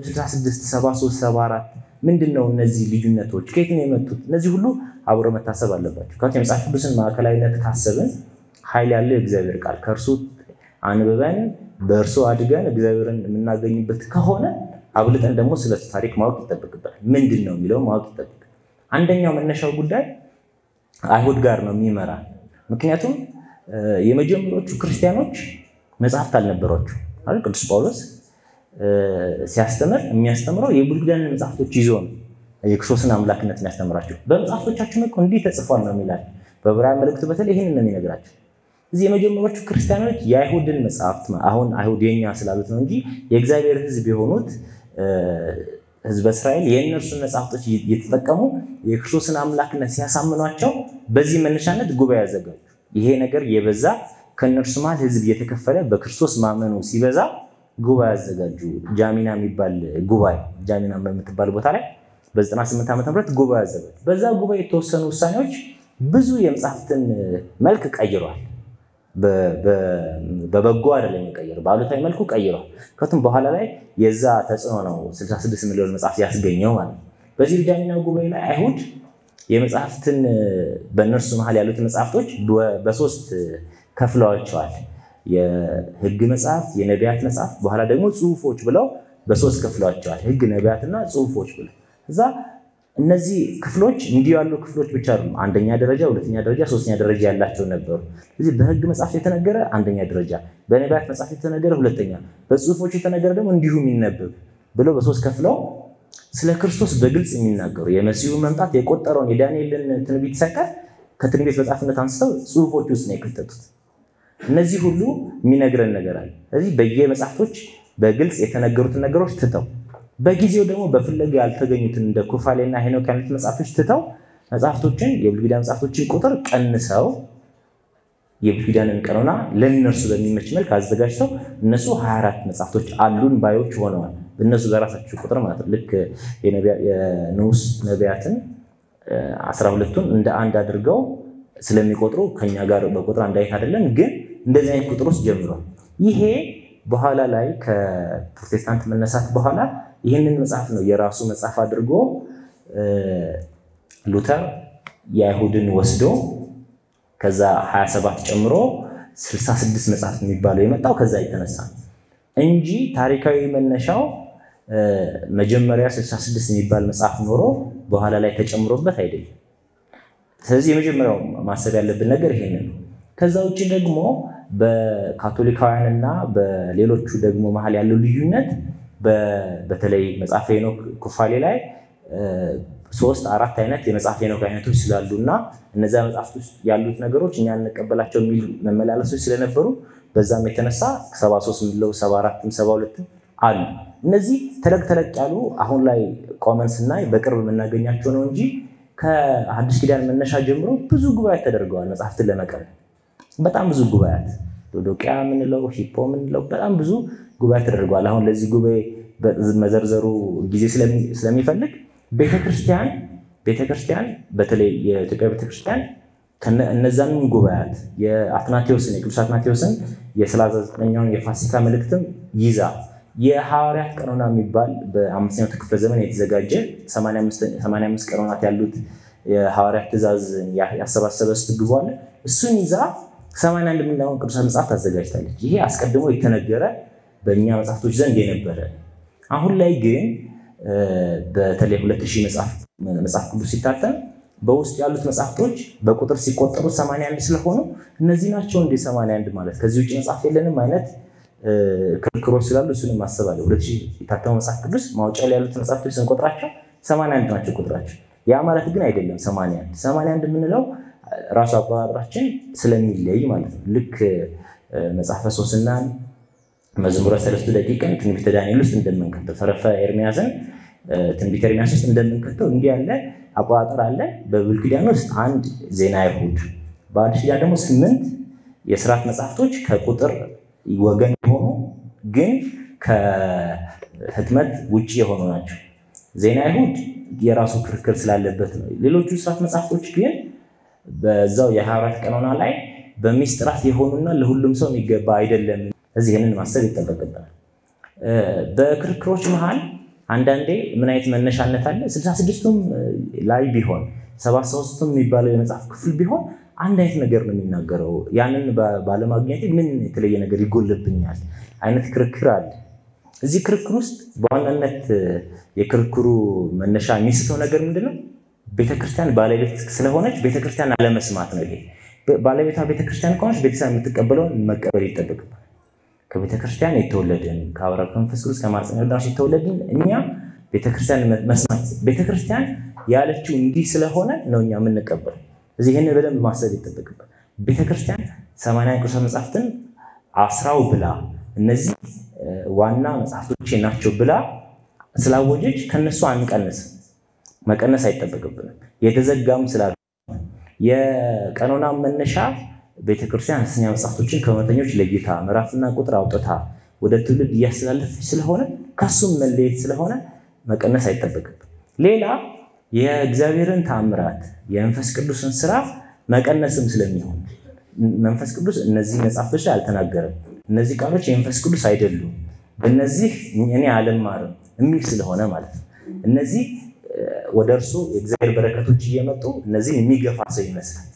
66 73 74 ምንድነው እነዚህ ልዩነቶች? ከየት ነው የመጡት? እነዚህ ሁሉ አብሮ መታሰብ አለባቸው። ከመጽሐፍ ቅዱስን ማዕከላዊነት ካሰብን ኃይል ያለው የእግዚአብሔር ቃል ከእርሱ አንብበን በእርሱ አድገን እግዚአብሔርን የምናገኝበት ከሆነ አብልጠን ደግሞ ስለ ታሪክ ማወቅ ይጠበቅብናል። ምንድነው የሚለው ማወቅ ይጠበቅ። አንደኛው መነሻው ጉዳይ አይሁድ ጋር ነው የሚመራ። ምክንያቱም የመጀመሪያዎቹ ክርስቲያኖች መጽሐፍት አልነበሯቸው አይደል? ቅዱስ ጳውሎስ ሲያስተምር የሚያስተምረው የብሉይ ኪዳን መጽሐፍቶች ይዞ ነው የክርስቶስን አምላክነት የሚያስተምራቸው። በመጽሐፍቶቻችን እኮ እንዲህ ተጽፏል ነው የሚላቸው። በዕብራውያን መልእክቱ በተለይ ይሄንን ነው የሚነግራቸው። እዚህ የመጀመሪያዎቹ ክርስቲያኖች የአይሁድን መጽሐፍት አሁን አይሁድ የኛ ስላሉት ነው እንጂ የእግዚአብሔር ሕዝብ የሆኑት ሕዝበ እስራኤል የእነርሱን መጽሐፍቶች እየተጠቀሙ የክርስቶስን አምላክነት ሲያሳምኗቸው በዚህ መነሻነት ጉባኤ ያዘጋጁ። ይሄ ነገር የበዛ ከእነርሱ መሃል ሕዝብ እየተከፈለ በክርስቶስ ማመኑ ሲበዛ ጉባኤ ያዘጋጁ። ጃሚና የሚባል ጉባኤ ጃሚና በምትባል ቦታ ላይ በ98 ዓመተ ምህረት ጉባኤ ያዘጋጁ። በዛ ጉባኤ የተወሰኑ ውሳኔዎች ብዙ የመጽሐፍትን መልክ ቀይሯል። በበጎ አይደለም የቀየረው፣ በአሉታዊ መልኩ ቀይሯል። ከቱም በኋላ ላይ የዛ ተጽዕኖ ነው 66 ሚሊዮን መጽሐፍ ያስገኘው ማለት ነው። በዚህ ጃሚና ጉባኤ ላይ አይሁድ የመጽሐፍትን በእነርሱ መሃል ያሉት መጽሐፍቶች በሶስት ከፍለዋቸዋል። የሕግ መጽሐፍት፣ የነቢያት መጽሐፍት፣ በኋላ ደግሞ ጽሑፎች ብለው በሶስት ከፍለዋቸዋል። ሕግ፣ ነቢያትና ጽሑፎች ብለው እዛ እነዚህ ክፍሎች እንዲህ ያሉ ክፍሎች ብቻ አይደሉም። አንደኛ ደረጃ፣ ሁለተኛ ደረጃ፣ ሶስተኛ ደረጃ ያላቸው ነበሩ። ስለዚህ በሕግ መጽሐፍ የተነገረ አንደኛ ደረጃ፣ በነቢያት መጽሐፍ የተነገረ ሁለተኛ፣ በጽሑፎች የተነገረ ደግሞ እንዲሁ የሚነበብ ብለው በሶስት ከፍለው ስለ ክርስቶስ በግልጽ የሚናገሩ የመሲሁ መምጣት የቆጠረውን የዳንኤልን ትንቢት ሳይቀር ከትንቢት መጽሐፍነት አንስተው ጽሑፎች ውስጥ ነው የከተቱት። እነዚህ ሁሉ የሚነግረን ነገር አለ። ስለዚህ በየመጽሐፍቶች በግልጽ የተነገሩትን ነገሮች ትተው በጊዜው ደግሞ በፍለጋ ያልተገኙትን እንደ ኩፋሌና ሄኖክ አይነት መጽሐፍቶች ትተው መጽሐፍቶችን የብሉይ ኪዳን መጽሐፍቶችን ቁጥር ቀንሰው የብሉይ ኪዳንን ቀኖና ለነርሱ በሚመች መልክ አዘጋጅተው እነሱ 24 መጽሐፍቶች አሉን ባዮች ሆነዋል። በእነሱ በራሳቸው ቁጥር ማለት ነው። ልክ የንዑስ ነቢያትን 12ቱን እንደ አንድ አድርገው ስለሚቆጥሩ ከኛ ጋር በቁጥር አንድ አይነት አይደለም፣ ግን እንደዚህ አይነት ቁጥር ውስጥ ጀምሯል። ይሄ በኋላ ላይ ከፕሮቴስታንት መነሳት በኋላ ይህንን መጽሐፍ ነው የራሱ መጽሐፍ አድርጎ ሉተር የአይሁድን ወስዶ ከዛ 27 ጨምሮ 66 መጽሐፍ የሚባለው የመጣው ከዛ የተነሳ እንጂ ታሪካዊ መነሻው መጀመሪያ 66 የሚባል መጽሐፍ ኖሮ በኋላ ላይ ተጨምሮበት አይደለም። ስለዚህ የመጀመሪያው ማሰብ ያለብን ነገር ይሄንን ነው። ከዛ ውጪ ደግሞ በካቶሊካውያንና በሌሎቹ ደግሞ መሃል ያለው ልዩነት በተለይ መጽሐፈ ሄኖክ ኩፋሌ ላይ 3-4 አይነት የመጽሐፈ ሄኖክ አይነቶች ስላሉና እነዛ መጽሐፍት ውስጥ ያሉት ነገሮች እኛ እንቀበላቸው የሚል መመላለሶች ስለነበሩ በዛም የተነሳ 73 ሚለው 74ም 72ም አሉ። እነዚህ ተለቅ ያሉ አሁን ላይ ቆመን ስናይ በቅርብ የምናገኛቸው ነው እንጂ ከአዲስ ኪዳን መነሻ ጀምሮ ብዙ ጉባኤያት ተደርገዋል መጽሐፍትን ለመቀበል። በጣም ብዙ ጉባኤያት ዶዶቂያ ምንለው ሂፖ ምንለው በጣም ብዙ ጉባኤያት ተደርገዋል። አሁን ለዚህ ጉባኤ መዘርዘሩ ጊዜ ስለሚፈልግ ቤተክርስቲያን በተለይ የኢትዮጵያ ቤተክርስቲያን እነዛን ጉባኤያት የአትናቴዎስን የቅዱስ አትናቴዎስን የ39ኛውን የፋሲካ መልእክትም ይዛ የሐዋርያት ቀኖና የሚባል በ5ኛው ክፍለ ዘመን የተዘጋጀ 85 ቀኖናት ያሉት የሐዋርያት ትእዛዝ ያሰባሰበ ስትግቡ አለ። እሱን ይዛ 81 ምንዳውን ቅዱሳት መጽሐፍ ታዘጋጅታለች። ይሄ አስቀድሞ የተነገረ በእኛ መጽሐፍቶች ዘንድ የነበረ። አሁን ላይ ግን በተለይ 2000 መጽሐፍ ቅዱስ ሲታተም በውስጥ ያሉት መጽሐፍቶች በቁጥር ሲቆጠሩ 81 ስለሆኑ እነዚህ ናቸው እንደ 81 ማለት ከዚህ ውጭ መጽሐፍ የለንም አይነት ክርክሮች ስላሉ እሱንም ማሰባለሁ። 2000 የታተመው መጽሐፍ ቅዱስ ማውጫ ላይ ያሉት መጽሐፍቶች ስንቆጥራቸው 81 ናቸው ቁጥራቸው። ያ ማለት ግን አይደለም 81 የምንለው ራሱ አቆጣጠራችን ስለሚለይ ማለት ነው። ልክ መጽሐፈ ሶስናን መዝሙረ ሰለስቱ ደቂቅን ትንቢተ ዳንኤል ውስጥ እንደምንከተው ተረፈ ኤርሚያስን ትንቢተ ኤርሚያስ ውስጥ እንደምንከተው እንዲህ ያለ አቆጣጠር አለ። በብሉይ ኪዳን ውስጥ አንድ ዜና አይሁድ፣ በአዲስ ኪዳን ደግሞ 8 የሥርዓት መጽሐፍቶች ከቁጥር ወገን የሆኑ ግን ከህትመት ውጪ የሆኑ ናቸው። ዜና አይሁድ የራሱ ክርክር ስላለበት ነው። ሌሎቹ ሥርዓት መጽሐፍቶች ግን በዛው የሐዋርያት ቀኖና ላይ በሚስጥራት የሆኑና ለሁሉም ሰው የሚገባ አይደለም። እዚህ ይሄንን ማሰብ ይጠበቅብናል። በክርክሮች መሃል አንዳንዴ ምን አይነት መነሻነት አለ? 66ቱም ላይ ቢሆን 73ቱም የሚባለው የመጽሐፍ ክፍል ቢሆን አንድ አይነት ነገር ነው የሚናገረው። ያንን ባለማግኘት ምን የተለየ ነገር ይጎልብኛል አይነት ክርክር አለ። እዚህ ክርክር ውስጥ በዋናነት የክርክሩ መነሻ የሚስተው ነገር ምንድነው? ቤተክርስቲያን ባለቤት ስለሆነች ቤተክርስቲያን አለመስማት ነው። ይሄ ባለቤቷ ቤተክርስቲያን ከሆነች ቤተክርስቲያን የምትቀበለውን መቀበል ይጠበቅባል። ከቤተክርስቲያን የተወለድን ከአብርሃም ከመንፈስ ቅዱስ ከማኅፀነ ዮርዳኖስ የተወለድን እኛ ቤተክርስቲያን መስማት ቤተክርስቲያን ያለችው እንዲህ ስለሆነ ነው እኛ የምንቀበለው። እዚህ ይሄን በደንብ ማሰብ ይጠበቅባል። ቤተክርስቲያን 80 ቅዱሳት መጻሕፍትን አስራው ብላ እነዚህ ዋና መጻሕፍቶች ናቸው ብላ ስላወጀች ከነሱ አንቀንስ መቀነስ አይጠበቅብንም። የተዘጋም ስላለ የቀኖና መነሻ ቤተክርስቲያን ሐሰተኛ መጻሕፍቶችን ከእውነተኞች ለይታ ምዕራፍና ቁጥር አውጥታ ወደ ትውልድ እያስተላለፈች ስለሆነ ከሱም መለየት ስለሆነ መቀነስ አይጠበቅብንም። ሌላ የእግዚአብሔርን ተአምራት የመንፈስ ቅዱስን ስራ መቀነስም ስለሚሆን መንፈስ ቅዱስ እነዚህ መጻሕፍቶች አልተናገረም፣ እነዚህ ቃሎች የመንፈስ ቅዱስ አይደሉም፣ በእነዚህ እኔ አልማርም የሚል ስለሆነ ማለት ነው። እነዚህ ወደ እርሱ የእግዚአብሔር በረከቶች እየመጡ እነዚህ የሚገፋ ሰው ይመስላል።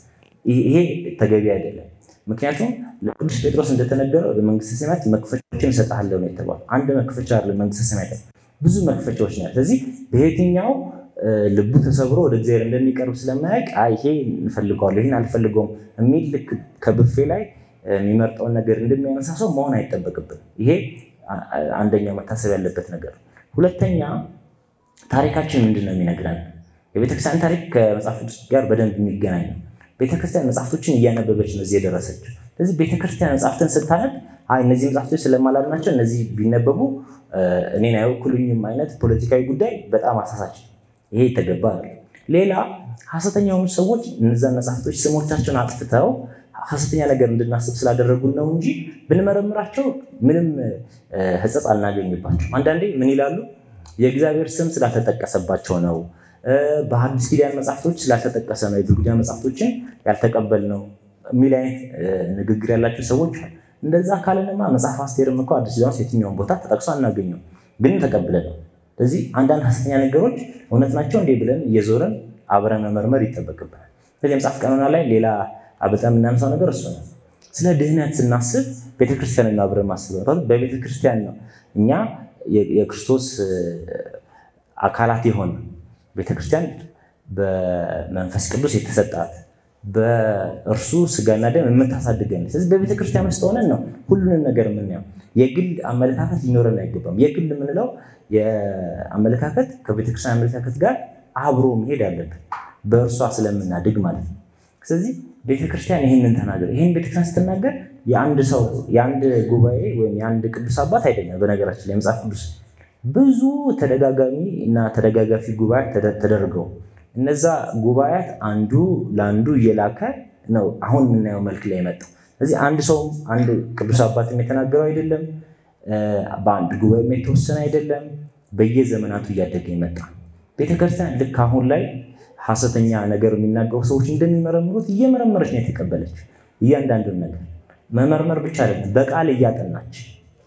ይሄ ተገቢ አይደለም። ምክንያቱም ለቅዱስ ጴጥሮስ እንደተነገረው የመንግስተ ሰማያት መክፈቻዎችን እሰጥሃለሁ ነው የተባለው። አንድ መክፈቻ አይደለም መንግስተ ሰማያት ብዙ መክፈቻዎች ናቸው። ስለዚህ በየትኛው ልቡ ተሰብሮ ወደ እግዚአብሔር እንደሚቀርብ ስለማያውቅ ይሄ እንፈልገዋለሁ ይሄን አልፈልገውም የሚል ልክ ከብፌ ላይ የሚመርጠውን ነገር እንደሚያነሳ ሰው መሆን አይጠበቅብንም። ይሄ አንደኛው መታሰብ ያለበት ነገር። ሁለተኛ ታሪካችን ምንድነው የሚነግረን? የቤተክርስቲያን ታሪክ ከመጽሐፍ ቅዱስ ጋር በደንብ የሚገናኝ ነው። ቤተክርስቲያን መጽሐፍቶችን እያነበበች ነው እዚህ የደረሰችው። ስለዚህ ቤተክርስቲያን መጽሐፍትን ስታነብ እነዚህ መጽሐፍቶች ስለማላልናቸው እነዚህ ቢነበቡ እኔን አይወክሉኝም አይነት ፖለቲካዊ ጉዳይ በጣም አሳሳች። ይሄ የተገባ አይደለም። ሌላ ሐሰተኛ የሆኑ ሰዎች እነዛን መጽሐፍቶች ስሞቻቸውን አጥፍተው ሐሰተኛ ነገር እንድናስብ ስላደረጉን ነው እንጂ ብንመረምራቸው ምንም ሕጸጽ አልናገኝባቸው። አንዳንዴ ምን ይላሉ? የእግዚአብሔር ስም ስላልተጠቀሰባቸው ነው፣ በሐዲስ ኪዳን መጽሐፍቶች ስላልተጠቀሰ ነው የብሉይ ኪዳን መጽሐፍቶችን ያልተቀበልነው የሚል አይነት ንግግር ያላቸው ሰዎች አሉ። እንደዛ ካለንማ መጽሐፍ አስቴርም እኮ አዲስ ኪዳን ውስጥ የትኛውን ቦታ ተጠቅሶ አናገኘው፣ ግን ተቀብለን ነው። ስለዚህ አንዳንድ ሐሰተኛ ነገሮች እውነት ናቸው እንዴ ብለን እየዞረን አብረን መመርመር ይጠበቅብናል። ስለዚህ መጽሐፍ ቀኖና ላይ ሌላ በጣም የምናነሳው ነገር እሱ ነው። ስለ ድህነት ስናስብ ቤተክርስቲያንን አብረን ማሰብ ነው። በቤተክርስቲያን ነው እኛ የክርስቶስ አካላት የሆነ ቤተክርስቲያን በመንፈስ ቅዱስ የተሰጣት በእርሱ ስጋና ደም የምታሳድገን። ስለዚህ በቤተክርስቲያን ውስጥ ሆነን ነው ሁሉንም ነገር የምናየው። የግል አመለካከት ሊኖረን አይገባም። የግል የምንለው የአመለካከት ከቤተክርስቲያን አመለካከት ጋር አብሮ መሄድ አለበት፣ በእርሷ ስለምናድግ ማለት ነው። ስለዚህ ቤተክርስቲያን ይህንን ተናገር። ይህን ቤተክርስቲያን ስትናገር የአንድ ሰው የአንድ ጉባኤ ወይም የአንድ ቅዱስ አባት አይደለም። በነገራችን ላይ መጽሐፍ ቅዱስ ብዙ ተደጋጋሚ እና ተደጋጋፊ ጉባኤት ተደርገው እነዛ ጉባኤት አንዱ ለአንዱ እየላከ ነው አሁን የምናየው መልክ ላይ የመጣው። ስለዚህ አንድ ሰው አንድ ቅዱስ አባትም የተናገረው አይደለም፣ በአንድ ጉባኤም የተወሰነ አይደለም፣ በየዘመናቱ እያደገ ይመጣ። ቤተክርስቲያን ልክ አሁን ላይ ሐሰተኛ ነገር የሚናገሩ ሰዎች እንደሚመረምሩት እየመረመረች ነው የተቀበለች። እያንዳንዱን ነገር መመርመር ብቻ አይደለም፣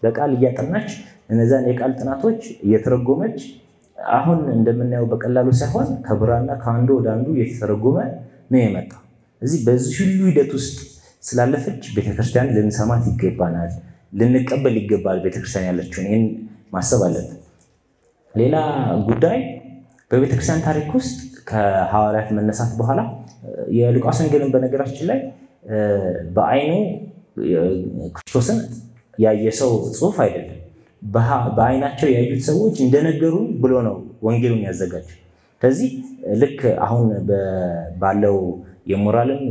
በቃል እያጠናች እነዛን የቃል ጥናቶች እየተረጎመች አሁን እንደምናየው በቀላሉ ሳይሆን ከብራና ከአንዱ ወደ አንዱ እየተተረጎመ ነው የመጣው። እዚህ በዚህ ሁሉ ሂደት ውስጥ ስላለፈች ቤተክርስቲያን ልንሰማት ይገባናል፣ ልንቀበል ይገባል። ቤተክርስቲያን ያለችውን ይህን ማሰብ አለብን። ሌላ ጉዳይ በቤተክርስቲያን ታሪክ ውስጥ ከሐዋርያት መነሳት በኋላ የሉቃስ ወንጌልን በነገራችን ላይ በአይኑ ክርስቶስን ያየ ሰው ጽሑፍ አይደለም፣ በአይናቸው ያዩት ሰዎች እንደነገሩን ብሎ ነው ወንጌሉን ያዘጋጀ። ስለዚህ ልክ አሁን ባለው የሞራልም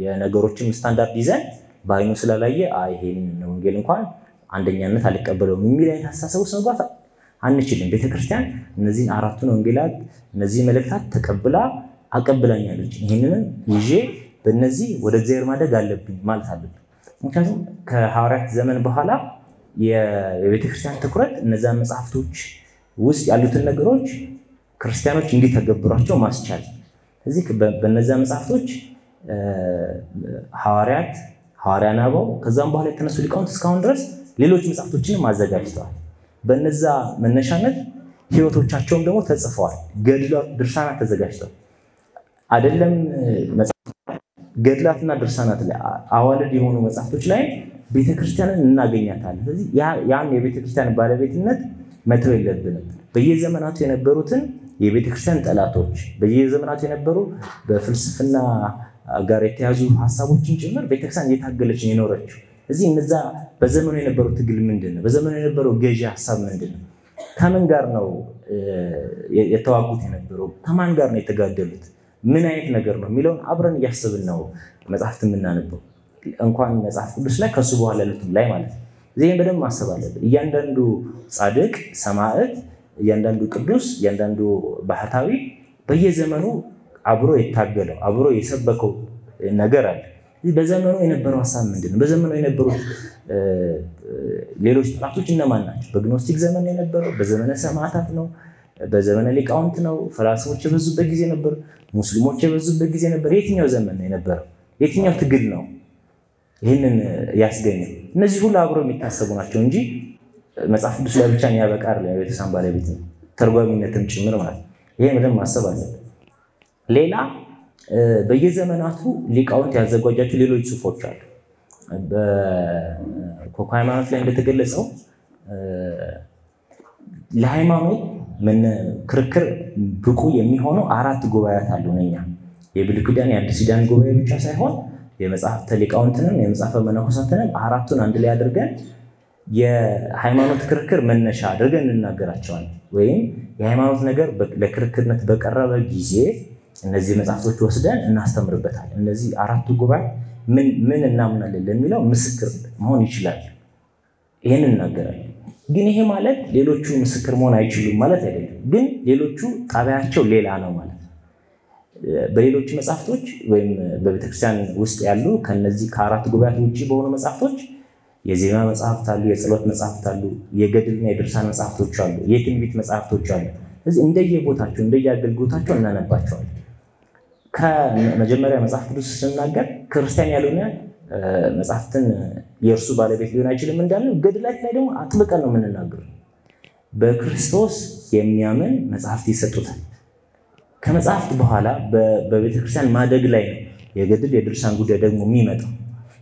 የነገሮችም ስታንዳርድ ይዘን በአይኑ ስላላየ ይሄን ወንጌል እንኳን አንደኛነት አልቀበለውም የሚል አይነት አስተሳሰብ ውስጥ መግባት አንችልም። ቤተክርስቲያን እነዚህን አራቱን ወንጌላት እነዚህ መልእክታት ተቀብላ አቀብላኛለች። ይሄንን ይዤ በእነዚህ ወደ እግዚአብሔር ማደግ አለብኝ ማለት አለብኝ። ምክንያቱም ከሐዋርያት ዘመን በኋላ የቤተክርስቲያን ትኩረት እነዛ መጽሐፍቶች ውስጥ ያሉትን ነገሮች ክርስቲያኖች እንዲተገብሯቸው ማስቻል። ስለዚህ በእነዛ መጽሐፍቶች ሐዋርያን አበው ከዛም በኋላ የተነሱ ሊቃውንት እስካሁን ድረስ ሌሎች መጽሐፍቶችንም አዘጋጅተዋል። በነዛ መነሻነት ህይወቶቻቸውም ደግሞ ተጽፈዋል። ገድላት፣ ድርሳናት ተዘጋጅተዋል። አይደለም ገድላትና ድርሳናት ላይ አዋልድ የሆኑ መጽሐፍቶች ላይ ቤተክርስቲያንን እናገኛታለን። ስለዚህ ያን የቤተክርስቲያን ባለቤትነት መተው የለብንም። በየዘመናቱ የነበሩትን የቤተክርስቲያን ጠላቶች በየዘመናቱ የነበሩ በፍልስፍና ጋር የተያዙ ሐሳቦችን ጭምር ቤተክርስቲያን እየታገለች ነው የኖረችው። ስለዚህ እነዛ በዘመኑ የነበረው ትግል ምንድነው? በዘመኑ የነበረው ገዢ ሐሳብ ምንድነው? ከማን ጋር ነው የተዋጉት የነበረው? ከማን ጋር ነው የተጋደሉት? ምን አይነት ነገር ነው የሚለውን አብረን እያሰብን ነው መጽሐፍት የምናነበው። እንኳን መጽሐፍ ቅዱስ ላይ ከሱ በኋላ ያሉትም ላይ ማለት ነው። እዚህም በደንብ ማሰብ አለብን። እያንዳንዱ ጻድቅ ሰማዕት፣ እያንዳንዱ ቅዱስ፣ እያንዳንዱ ባህታዊ በየዘመኑ አብሮ የታገለው አብሮ የሰበከው ነገር አለ። በዘመኑ የነበረው ሐሳብ ምንድነው? በዘመኑ የነበሩት ሌሎች ጠላቶች እነማን ናቸው? በግኖስቲክ ዘመን የነበረው በዘመነ ሰማዕታት ነው? በዘመነ ሊቃውንት ነው? ፈላስፎች የበዙበት ጊዜ ነበር? ሙስሊሞች የበዙበት ጊዜ ነበር? የትኛው ዘመን ነው የነበረው? የትኛው ትግል ነው ይህንን ያስገኘው? እነዚህ ሁሉ አብረው የሚታሰቡ ናቸው እንጂ መጽሐፍ ቅዱስ ላይ ብቻ ያበቃ አይደለም። የቤተክርስቲያን ባለቤት ነው፣ ተርጓሚነትም ጭምር ማለት ነው። ይሄን በደንብ ማሰብ አለብን። ሌላ በየዘመናቱ ሊቃውንት ያዘጋጃቸው ሌሎች ጽሑፎች አሉ። በኮኮ ሃይማኖት ላይ እንደተገለጸው ለሃይማኖት ክርክር ብቁ የሚሆነው 4 ጉባኤያት አሉ። ነኛ የብሉይ ኪዳን የአዲስ ኪዳን ጉባኤ ብቻ ሳይሆን የመጽሐፍተ ሊቃውንትንም የመጽሐፈ መነኮሳትንም 4ቱን አንድ ላይ አድርገን የሃይማኖት ክርክር መነሻ አድርገን እንናገራቸዋለን። ወይም የሃይማኖት ነገር ለክርክርነት በቀረበ ጊዜ እነዚህ መጽሐፍቶች ወስደን እናስተምርበታለን። እነዚህ 4ቱ ጉባኤ ምን እናምናለን ለሚለው ምስክር መሆን ይችላል። ይሄን እናገራለን። ግን ይሄ ማለት ሌሎቹ ምስክር መሆን አይችሉም ማለት አይደለም። ግን ሌሎቹ ጣቢያቸው ሌላ ነው ማለት ነው። በሌሎች መጽሐፍቶች ወይም በቤተክርስቲያን ውስጥ ያሉ ከነዚህ ከ4 ጉባኤያት ውጪ በሆኑ መጽሐፍቶች የዜማ መጽሐፍት አሉ፣ የጸሎት መጽሐፍት አሉ፣ የገድልና የድርሳን መጽሐፍቶች አሉ፣ የትንቢት መጽሐፍቶች አሉ። ስለዚህ እንደየቦታቸው እንደየአገልግሎታቸው እናነባቸዋለን። ከመጀመሪያ መጽሐፍ ቅዱስ ስንናገር ክርስቲያን ያልሆነ መጽሐፍትን የእርሱ ባለቤት ሊሆን አይችልም እንዳለው፣ ገድላት ላይ ደግሞ አጥብቀን ነው የምንናገረው። በክርስቶስ የሚያምን መጽሐፍት ይሰጡታል። ከመጽሐፍት በኋላ በቤተክርስቲያን ማደግ ላይ ነው የገድል የድርሳን ጉዳይ ደግሞ የሚመጣው።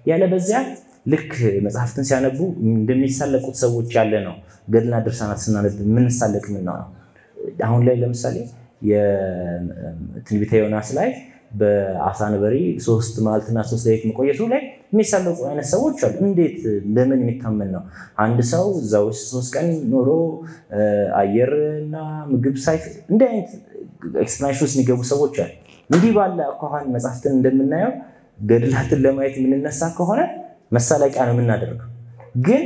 ያለበዚያ ልክ መጽሐፍትን ሲያነቡ እንደሚሳለቁት ሰዎች ያለ ነው። ገድልና ድርሳናት ስናነብ የምንሳለቅ ነው። አሁን ላይ ለምሳሌ የትንቢተ ዮናስ ላይ በአሳ አንበሪ 3 መዓልትና 3 ሌሊት መቆየቱ ላይ የሚሳለቁ አይነት ሰዎች አሉ። እንዴት ለምን የሚታመን ነው? አንድ ሰው እዛው 3 ቀን ኖሮ አየርና ምግብ ሳይፍ እንደ አይነት ኤክስፕላኔሽን ውስጥ የሚገቡ ሰዎች አሉ። እንዲህ ባለ አኳኋን መጽሐፍትን እንደምናየው ገድላትን ለማየት የምንነሳ ከሆነ መሳለቂያ ነው የምናደርገው። ግን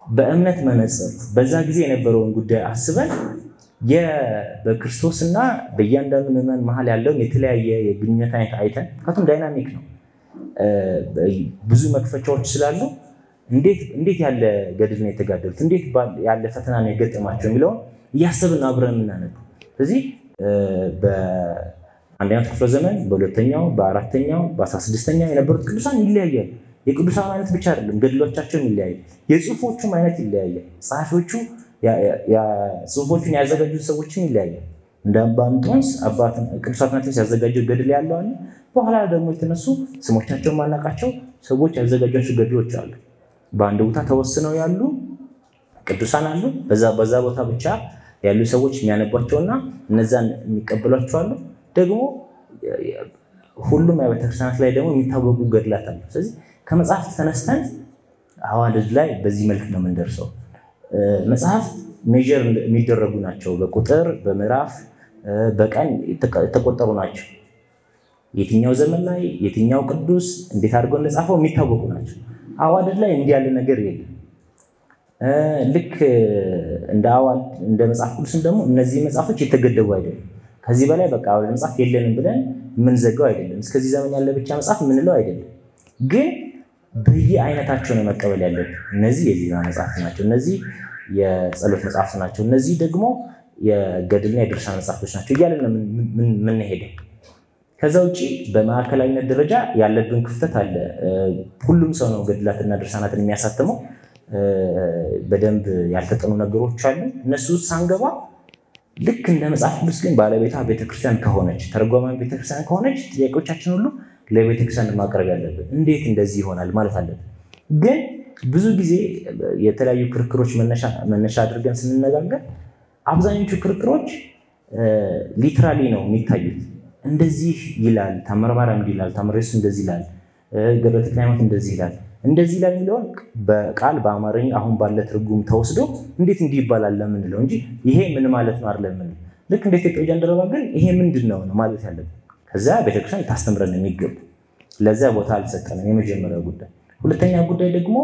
በእምነት መነጽር በዛ ጊዜ የነበረውን ጉዳይ አስበን በክርስቶስና በእያንዳንዱ ምዕመን መሀል ያለውን የተለያየ የግንኙነት አይነት አይተን ምክንያቱም ዳይናሚክ ነው፣ ብዙ መክፈቻዎች ስላሉ እንዴት ያለ ገድል ነው የተጋደሉት፣ እንዴት ያለ ፈተና ነው የገጠማቸው የሚለውን እያሰብን አብረን የምናነበው። ስለዚህ በአንደኛው ክፍለ ዘመን፣ በሁለተኛው፣ በአራተኛው፣ በ16ኛው የነበሩት ቅዱሳን ይለያያሉ። የቅዱሳን አይነት ብቻ አይደለም፣ ገድሎቻቸው ይለያያል። የጽሑፎቹም አይነት ይለያያል። ጸሐፊዎቹ ጽሑፎቹን ያዘጋጁት ሰዎችም ይለያያል። እንደ አባ እንጦንስ ቅዱስ አትናቴዎስ ያዘጋጀው ገድል ያለው አለ። በኋላ ደግሞ የተነሱ ስሞቻቸውን ማናውቃቸው ሰዎች ያዘጋጇቸው ገድሎች አሉ። በአንድ ቦታ ተወስነው ያሉ ቅዱሳን አሉ። በዛ ቦታ ብቻ ያሉ ሰዎች የሚያነቧቸውና እነዛን የሚቀበሏቸው አሉ። ደግሞ ሁሉም የቤተክርስቲያናት ላይ ደግሞ የሚታወቁ ገድላት አሉ። ስለዚህ ከመጽሐፍ ተነስተን አዋልድ ላይ በዚህ መልክ ነው የምንደርሰው። መጽሐፍ ሜጀር የሚደረጉ ናቸው። በቁጥር በምዕራፍ በቀን የተቆጠሩ ናቸው። የትኛው ዘመን ላይ የትኛው ቅዱስ እንዴት አድርገው እንደጻፈው የሚታወቁ ናቸው። አዋልድ ላይ እንዲህ ያለ ነገር የለም። ልክ እንደ መጽሐፍ ቅዱስም ደግሞ እነዚህ መጽሐፎች የተገደቡ አይደለም። ከዚህ በላይ በቃ አዋልድ መጽሐፍ የለንም ብለን የምንዘጋው አይደለም። እስከዚህ ዘመን ያለ ብቻ መጽሐፍ የምንለው አይደለም። ግን በየአይነታቸው ነው መቀበል ያለብን። እነዚህ የዜማ መጽሐፍት ናቸው፣ እነዚህ የጸሎት መጽሐፍት ናቸው፣ እነዚህ ደግሞ የገድልና የድርሳን መጽሐፍቶች ናቸው እያለን ነው የምንሄደው። ከዛ ውጪ በማዕከላዊነት ደረጃ ያለብን ክፍተት አለ። ሁሉም ሰው ነው ገድላትና ድርሳናትን የሚያሳትመው። በደንብ ያልተጠኑ ነገሮች አሉ። እነሱ ሳንገባ ልክ እንደ መጽሐፍ ቅዱስ ግን ባለቤቷ ቤተክርስቲያን ከሆነች፣ ተርጓሚ ቤተክርስቲያን ከሆነች ጥያቄዎቻችን ሁሉ ለቤተክርስቲያን ማቅረብ ያለብን። እንዴት እንደዚህ ይሆናል ማለት አለብን። ግን ብዙ ጊዜ የተለያዩ ክርክሮች መነሻ አድርገን ስንነጋገር አብዛኞቹ ክርክሮች ሊትራሊ ነው የሚታዩት። እንደዚህ ይላል ታምረ ማርያም ይላል፣ ታምረ ኢየሱስ እንደዚህ ይላል፣ ገብረ ተክለ ሃይማኖት እንደዚህ ይላል፣ እንደዚህ ይላል የሚለውን በቃል በአማርኛ አሁን ባለ ትርጉም ተወስዶ እንዴት እንዲህ ይባላል ለምንለው እንጂ ይሄ ምን ማለት ነው አይደለም። ልክ እንደ ኢትዮጵያ ጃንደረባ ግን ይሄ ምንድነው ነው ማለት ያለብን። ከዛ ቤተክርስቲያን ታስተምረን የሚገቡ ለዛ ቦታ አልሰጠንም። የመጀመሪያው ጉዳይ። ሁለተኛ ጉዳይ ደግሞ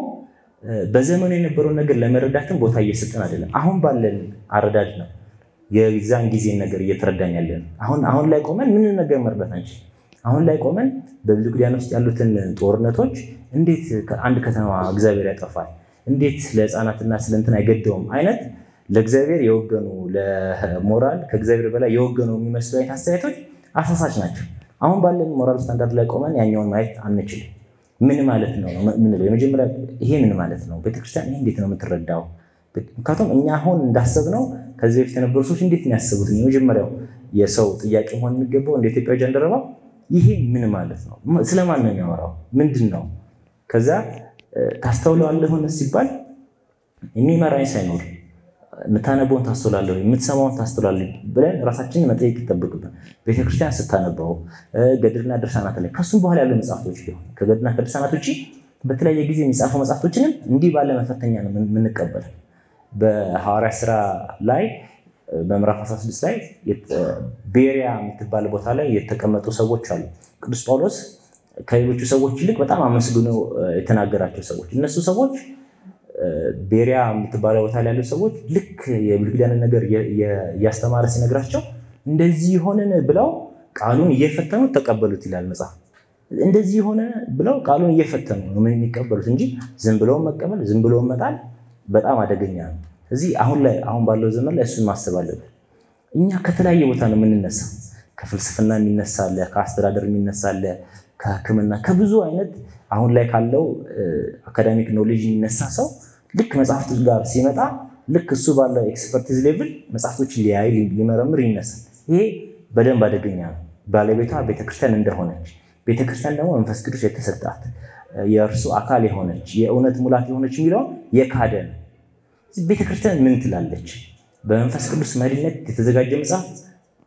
በዘመኑ የነበረውን ነገር ለመረዳትም ቦታ እየሰጠን አይደለም። አሁን ባለን አረዳድ ነው የዛን ጊዜ ነገር እየተረዳን ያለን። አሁን ላይ ቆመን ምን ነገር መረዳት አንችል። አሁን ላይ ቆመን በብሉይ ኪዳን ውስጥ ያሉትን ጦርነቶች እንዴት አንድ ከተማ እግዚአብሔር ያጠፋል፣ እንዴት ለህፃናትና ስለንትን አይገደውም አይነት ለእግዚአብሔር የወገኑ ለሞራል ከእግዚአብሔር በላይ የወገኑ የሚመስሉ አይነት አስተያየቶች አሳሳች ናቸው። አሁን ባለን ሞራል ስታንዳርድ ላይ ቆመን ያኛውን ማየት አንችልም። ምን ማለት ነው ምንለው? የመጀመሪያ ይሄ ምን ማለት ነው? ቤተክርስቲያን ይሄ እንዴት ነው የምትረዳው? ምክንያቱም እኛ አሁን እንዳሰብነው ከዚህ በፊት የነበሩ ሰዎች እንዴት ነው ያሰቡት? የመጀመሪያው የሰው ጥያቄ መሆን የሚገባው እንደ ኢትዮጵያ ጃንደረባ ይሄ ምን ማለት ነው? ስለማን ነው የሚያወራው? ምንድን ነው? ከዛ ታስተውለዋለህ ሆነ ሲባል የሚመራኝ ሳይኖር የምታነበውን ታስተውላለህ፣ የምትሰማውን ታስተውላለህ ብለን ራሳችንን መጠየቅ ይጠበቅብን። ቤተክርስቲያን ስታነበው ገድልና ድርሳናት ላይ ከሱም በኋላ ያሉ መጽሐፍቶች ቢሆን ከገድልና ከድርሳናት ውጪ በተለያየ ጊዜ የሚጻፉ መጽሐፍቶችንም እንዲህ ባለ መፈተኛ ነው የምንቀበል። በሐዋርያት ሥራ ላይ በምዕራፍ 16 ላይ ቤሪያ የምትባል ቦታ ላይ የተቀመጡ ሰዎች አሉ። ቅዱስ ጳውሎስ ከሌሎቹ ሰዎች ይልቅ በጣም አመስግነው የተናገራቸው ሰዎች። እነሱ ሰዎች ቤሪያ የምትባል ቦታ ላይ ያሉ ሰዎች ልክ የብሉይ ኪዳንን ነገር እያስተማረ ሲነግራቸው እንደዚህ ሆነን ብለው ቃሉን እየፈተኑ ተቀበሉት ይላል መጽሐፍ። እንደዚህ ሆነ ብለው ቃሉን እየፈተኑ ነው የሚቀበሉት እንጂ ዝም ብለው መቀበል ዝም ብለው መጣል በጣም አደገኛ ነው። ስለዚህ አሁን ባለው ዘመን ላይ እሱን ማሰብ አለብን። እኛ ከተለያየ ቦታ ነው የምንነሳው። ከፍልስፍና የሚነሳለ፣ ከአስተዳደር የሚነሳለ፣ ከሕክምና ከብዙ አይነት አሁን ላይ ካለው አካዳሚክ ኖሌጅ የሚነሳ ሰው ልክ መጽሐፍቶች ጋር ሲመጣ ልክ እሱ ባለው ኤክስፐርቲዝ ሌቭል መጽሐፍቶችን ሊያይ ሊመረምር ይነሳል። ይሄ በደንብ አደገኛ ነው። ባለቤቷ ቤተክርስቲያን እንደሆነች ቤተክርስቲያን ደግሞ መንፈስ ቅዱስ የተሰጣት የእርሱ አካል የሆነች የእውነት ሙላት የሆነች የሚለው የካደ ነው። ቤተክርስቲያን ምን ትላለች? በመንፈስ ቅዱስ መሪነት የተዘጋጀ መጽሐፍ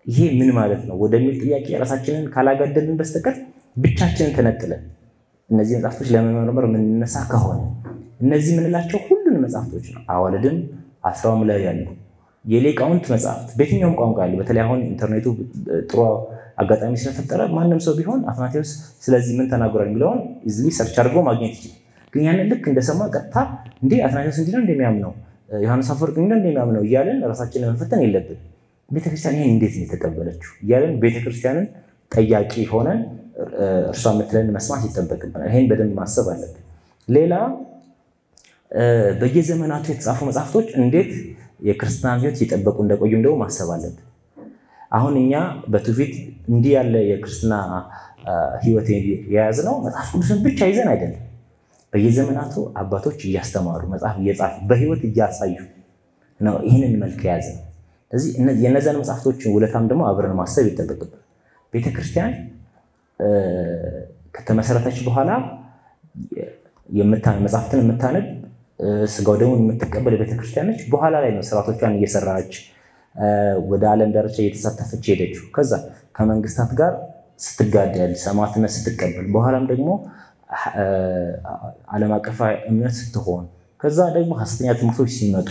ይሄ ምን ማለት ነው ወደሚል ጥያቄ ራሳችንን ካላጋደልን በስተቀር ብቻችንን ተነጥለን እነዚህ መጽሐፍቶች ለመመርመር የምንነሳ ከሆነ እነዚህ የምንላቸው ሁሉንም መጽሐፍቶች ነው። አዋልድም አስራውም ላይ ያሉ የሊቃውንት መጽሐፍት በየትኛውም ቋንቋ ያሉ፣ በተለይ አሁን ኢንተርኔቱ ጥሩ አጋጣሚ ስለፈጠረ ማንም ሰው ቢሆን አትናቴዎስ ስለዚህ ምን ተናግሯል የሚለውን ኢዝሊ ሰርች አድርጎ ማግኘት ይችላል። ግን ያንን ልክ እንደሰማ ቀጥታ እንዴ አትናቴዎስ እንዲህ ነው እንደሚያምነው ዮሐንስ አፈወርቅ እንዲህ ነው እንደሚያምነው እያለን ራሳችንን መፈተን የለብን። ቤተክርስቲያን ይሄን እንዴት ነው የተቀበለችው እያለን ቤተክርስቲያንን ጠያቂ ሆነን እርሷ የምትለን መስማት ይጠበቅብናል። ይሄን በደንብ ማሰብ አለብን። ሌላ በየዘመናቱ የተጻፉ መጽሐፍቶች እንዴት የክርስትናን ሕይወት እየጠበቁ እንደቆዩም ደግሞ ማሰብ አለብን። አሁን እኛ በትውፊት እንዲህ ያለ የክርስትና ሕይወት የያዝነው መጽሐፍ ቅዱስን ብቻ ይዘን አይደለም። በየዘመናቱ አባቶች እያስተማሩ መጽሐፍ እየጻፉ በሕይወት እያሳዩ ነው ይህንን መልክ የያዝነው። ስለዚህ የእነዚያን መጽሐፍቶችን ውለታም ደግሞ አብረን ማሰብ ይጠበቅብን። ቤተክርስቲያን ከተመሰረተች በኋላ መጽሐፍትን የምታነብ ስጋው ደግሞ የምትቀበል ቤተክርስቲያን ነች። በኋላ ላይ ነው ስርዓቶቿን እየሰራች ወደ ዓለም ዳርቻ እየተሳተፈች ሄደችው። ከዛ ከመንግስታት ጋር ስትጋደል ሰማዕትነት ስትቀበል፣ በኋላም ደግሞ ዓለም አቀፋዊ እምነት ስትሆን፣ ከዛ ደግሞ ሐሰተኛ ትምህርቶች ሲመጡ፣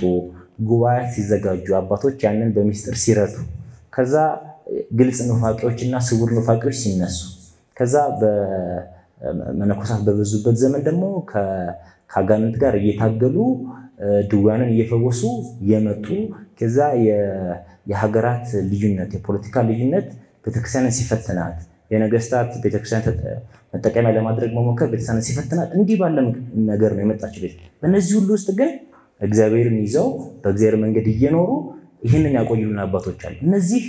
ጉባኤያት ሲዘጋጁ፣ አባቶች ያንን በሚስጥር ሲረቱ፣ ከዛ ግልጽ ኑፋቂዎችና ስውር ኑፋቂዎች ሲነሱ፣ ከዛ በመነኮሳት በበዙበት ዘመን ደግሞ ከአጋንንት ጋር እየታገሉ ድውያንን እየፈወሱ የመጡ፣ ከዛ የሀገራት ልዩነት የፖለቲካ ልዩነት ቤተክርስቲያንን ሲፈትናት፣ የነገስታት ቤተክርስቲያን መጠቀሚያ ለማድረግ መሞከር ቤተክርስቲያንን ሲፈትናት፣ እንዲህ ባለ ነገር ነው የመጣችው ቤት። በእነዚህ ሁሉ ውስጥ ግን እግዚአብሔርን ይዘው በእግዚአብሔር መንገድ እየኖሩ ይህንን ያቆዩልን አባቶች አሉ። እነዚህ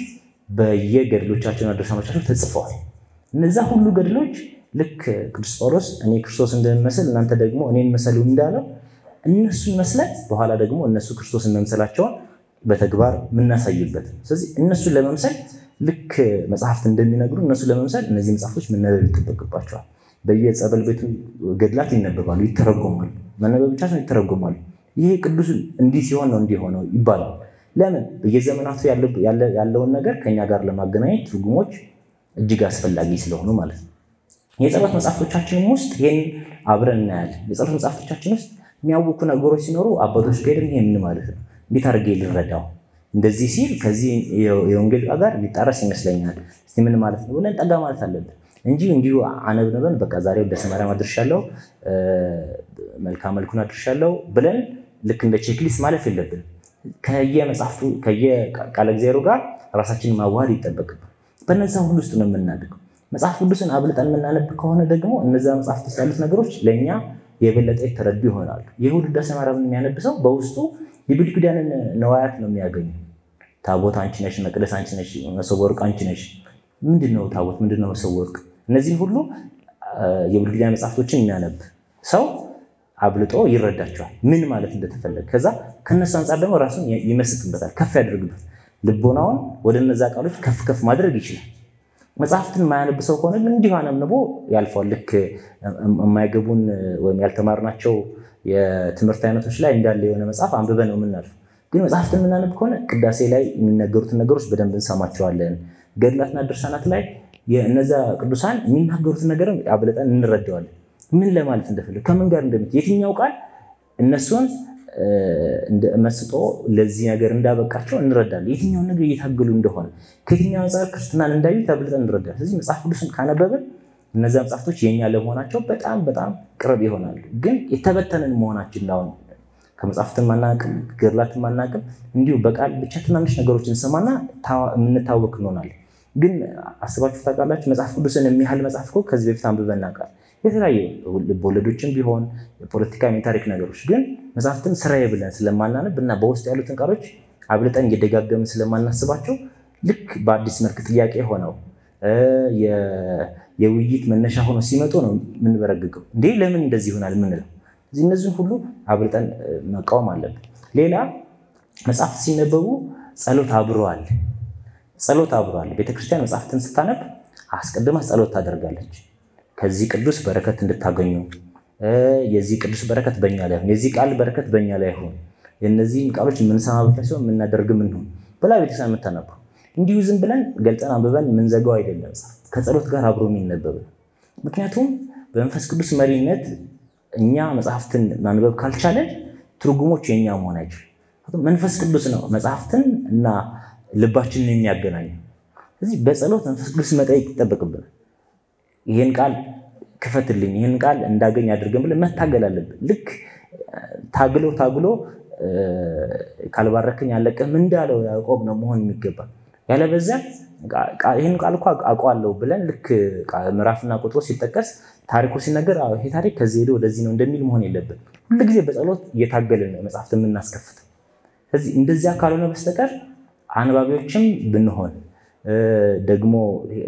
በየገድሎቻቸውና ድርሳኖቻቸው ተጽፈዋል። እነዛ ሁሉ ገድሎች ልክ ቅዱስ ጳውሎስ እኔ ክርስቶስ እንደምመስል እናንተ ደግሞ እኔን መሰሉ እንዳለው እነሱን መስለን በኋላ ደግሞ እነሱ ክርስቶስን መምሰላቸውን በተግባር የምናሳይበት። ስለዚህ እነሱን ለመምሰል ልክ መጽሐፍት እንደሚነግሩ እነሱ ለመምሰል እነዚህ መጽሐፎች መነበብ ይጠበቅባቸዋል። በየጸበል ቤቱ ገድላት ይነበባሉ፣ ይተረጎማሉ። መነበብ ብቻ ሳይሆን ይተረጎማሉ። ይሄ ቅዱስ እንዲህ ሲሆን ነው እንዲህ ሆነው ይባላል። ለምን? በየዘመናቱ ያለውን ነገር ከኛ ጋር ለማገናኘት ትርጉሞች እጅግ አስፈላጊ ስለሆኑ ማለት ነው። የጸሎት መጽሐፍቶቻችን ውስጥ ይሄን አብረን እናያለን። የጸሎት መጽሐፍቶቻችን ውስጥ የሚያውቁ ነገሮች ሲኖሩ አባቶች ጋር ይሄ ምን ማለት ነው? እንዴት አድርጌ ልረዳው? እንደዚህ ሲል ከዚህ የወንጌል ጋር ሊጣረስ ይመስለኛል። እስቲ ምን ማለት ነው ብለን ጠጋ ማለት አለብን እንጂ እንዲሁ አነብነብን በቃ ዛሬ ወደ ሰማርያም አድርሻለሁ፣ መልካም መልኩን አድርሻለሁ ብለን ልክ እንደ ቼክሊስት ማለፍ የለብን። ከየመጽሐፍቱ ከየቃለ እግዚአብሔር ጋር ራሳችንን ማዋሃድ ይጠበቅብን። በእነዛ ሁሉ ውስጥ ነው የምናድገው። መጽሐፍ ቅዱስን አብልጠን የምናነብ ከሆነ ደግሞ እነዛ መጽሐፍት ውስጥ ያሉት ነገሮች ለእኛ የበለጠ የተረዱ ይሆናሉ። የይሁዳ ውዳሴ ማርያምን የሚያነብ ሰው በውስጡ የብሉይ ኪዳንን ነዋያት ነው የሚያገኙ። ታቦት አንቺ ነሽ፣ መቅደስ አንቺ ነሽ፣ መሶበ ወርቅ አንቺ ነሽ። ምንድነው ታቦት? ምንድነው መሶበ ወርቅ? እነዚህን ሁሉ የብሉይ ኪዳን መጽሐፍቶችን የሚያነብ ሰው አብልጦ ይረዳቸዋል ምን ማለት እንደተፈለገ። ከዛ ከነሱ አንጻር ደግሞ ራሱን ይመስጥበታል፣ ከፍ ያደርግበታል። ልቦናውን ወደ እነዛ ቃሎች ከፍ ከፍ ማድረግ ይችላል። መጽሐፍትን የማያነብ ሰው ከሆነ ግን እንዲሁ አነብንቦ ያልፈዋል። ልክ የማይገቡን ወይም ያልተማርናቸው የትምህርት አይነቶች ላይ እንዳለ የሆነ መጽሐፍ አንብበን ነው የምናልፈው። ግን መጽሐፍትን የምናነብ ከሆነ ቅዳሴ ላይ የሚነገሩትን ነገሮች በደንብ እንሰማቸዋለን። ገድላትና ድርሳናት ላይ የእነዛ ቅዱሳን የሚናገሩትን ነገር አብልጠን እንረዳዋለን። ምን ለማለት እንደፈለጉ ከምን ጋር እንደምት የትኛው ቃል እነሱን መስጦ ለዚህ ነገር እንዳበቃቸው እንረዳለን። የትኛውን ነገር እየታገሉ እንደሆነ ከየትኛው አንጻር ክርስትናን እንዳዩ አብልጠን እንረዳለን። ስለዚህ መጽሐፍ ቅዱስን ካነበብን እነዛ መጽሐፍቶች የኛ ለመሆናቸው በጣም በጣም ቅርብ ይሆናሉ። ግን የተበተንን መሆናችን ነው። ከመጽሐፍትን ማናቅም ገድላትን ማናቅም እንዲሁ በቃል ብቻ ትናንሽ ነገሮችን ሰማና የምንታወቅ እንሆናለን። ግን አስባችሁ ታውቃላችሁ? መጽሐፍ ቅዱስን የሚያህል መጽሐፍ እኮ ከዚህ በፊት አንብበን እናውቃለን። የተለያዩ ልቦለዶችን ቢሆን የፖለቲካ የታሪክ ነገሮች። ግን መጽሐፍትን ስራዬ ብለን ስለማናነብ እና በውስጥ ያሉትን ቃሎች አብልጠን እየደጋገምን ስለማናስባቸው ልክ በአዲስ መልክ ጥያቄ ሆነው የውይይት መነሻ ሆኖ ሲመጡ ነው የምንበረግገው። እንዴ ለምን እንደዚህ ይሆናል የምንለው። እነዚህን ሁሉ አብልጠን መቃወም አለብን። ሌላ መጽሐፍት ሲነበቡ ጸሎት አብረዋል። ጸሎት አብረዋል። ቤተክርስቲያን መጽሐፍትን ስታነብ አስቀድማ ጸሎት ታደርጋለች። ከዚህ ቅዱስ በረከት እንድታገኙ፣ የዚህ ቅዱስ በረከት በእኛ ላይ ይሁን፣ የዚህ ቃል በረከት በእኛ ላይ ይሁን፣ የእነዚህን ቃሎች የምንሰማ ብቻ ሲሆን የምናደርግም እንሁን ብላ ቤተክርስቲያን የምታነበው። እንዲሁ ዝም ብለን ገልጠን አንብበን የምንዘጋው አይደለም። ከጸሎት ጋር አብሮ የሚነበብ። ምክንያቱም በመንፈስ ቅዱስ መሪነት እኛ መጽሐፍትን ማንበብ ካልቻለን ትርጉሞች የኛ መሆን አይችልም። መንፈስ ቅዱስ ነው መጽሐፍትን እና ልባችንን የሚያገናኝ። ስለዚህ በጸሎት መንፈስ ቅዱስ መጠየቅ ይጠበቅብናል። ይሄን ቃል ክፈትልኝ፣ ይሄን ቃል እንዳገኝ አድርገን ብለን መታገል አለብን። ልክ ታግሎ ካልባረከኝ አለቀም እንዳለው ያዕቆብ ነው መሆን የሚገባ። ያለበዚያ ይሄን ቃል እኮ አውቀዋለሁ ብለን ልክ ምዕራፍና ቁጥሩ ሲጠቀስ ታሪኩ ሲነገር ይሄ ታሪክ ከዚህ ሄዶ ወደዚህ ነው እንደሚል መሆን የለብን። ሁሉ ጊዜ በጸሎት እየታገልን መጽሐፍት የምናስከፍት። ስለዚህ እንደዚያ ካልሆነ በስተቀር አንባቢዎችም ብንሆን ደግሞ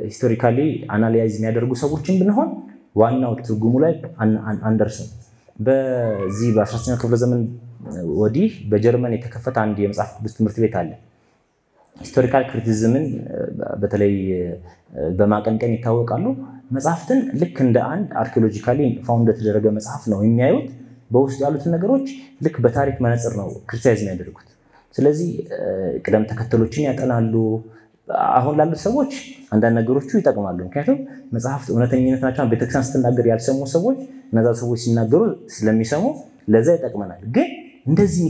ሂስቶሪካሊ አናላይዝ የሚያደርጉ ሰዎችም ብንሆን ዋናው ትርጉሙ ላይ አንደርስም። በዚህ በ19ኛው ክፍለ ዘመን ወዲህ በጀርመን የተከፈተ አንድ የመጽሐፍ ቅዱስ ትምህርት ቤት አለ። ሂስቶሪካል ክሪቲሲዝምን በተለይ በማቀንቀን ይታወቃሉ። መጽሐፍትን ልክ እንደ አንድ አርኪኦሎጂካሊ ፋውንድ የተደረገ መጽሐፍ ነው የሚያዩት። በውስጥ ያሉትን ነገሮች ልክ በታሪክ መነጽር ነው ክሪቲሳይዝ የሚያደርጉት። ስለዚህ ቅደም ተከተሎችን ያጠናሉ። አሁን ላሉት ሰዎች አንዳንድ ነገሮቹ ይጠቅማሉ። ምክንያቱም መጽሐፍት እውነተኝነታቸውን ቤተክርስቲያን ስትናገር ያልሰሙ ሰዎች እነዛ ሰዎች ሲናገሩ ስለሚሰሙ ለዛ ይጠቅመናል። ግን እንደዚህ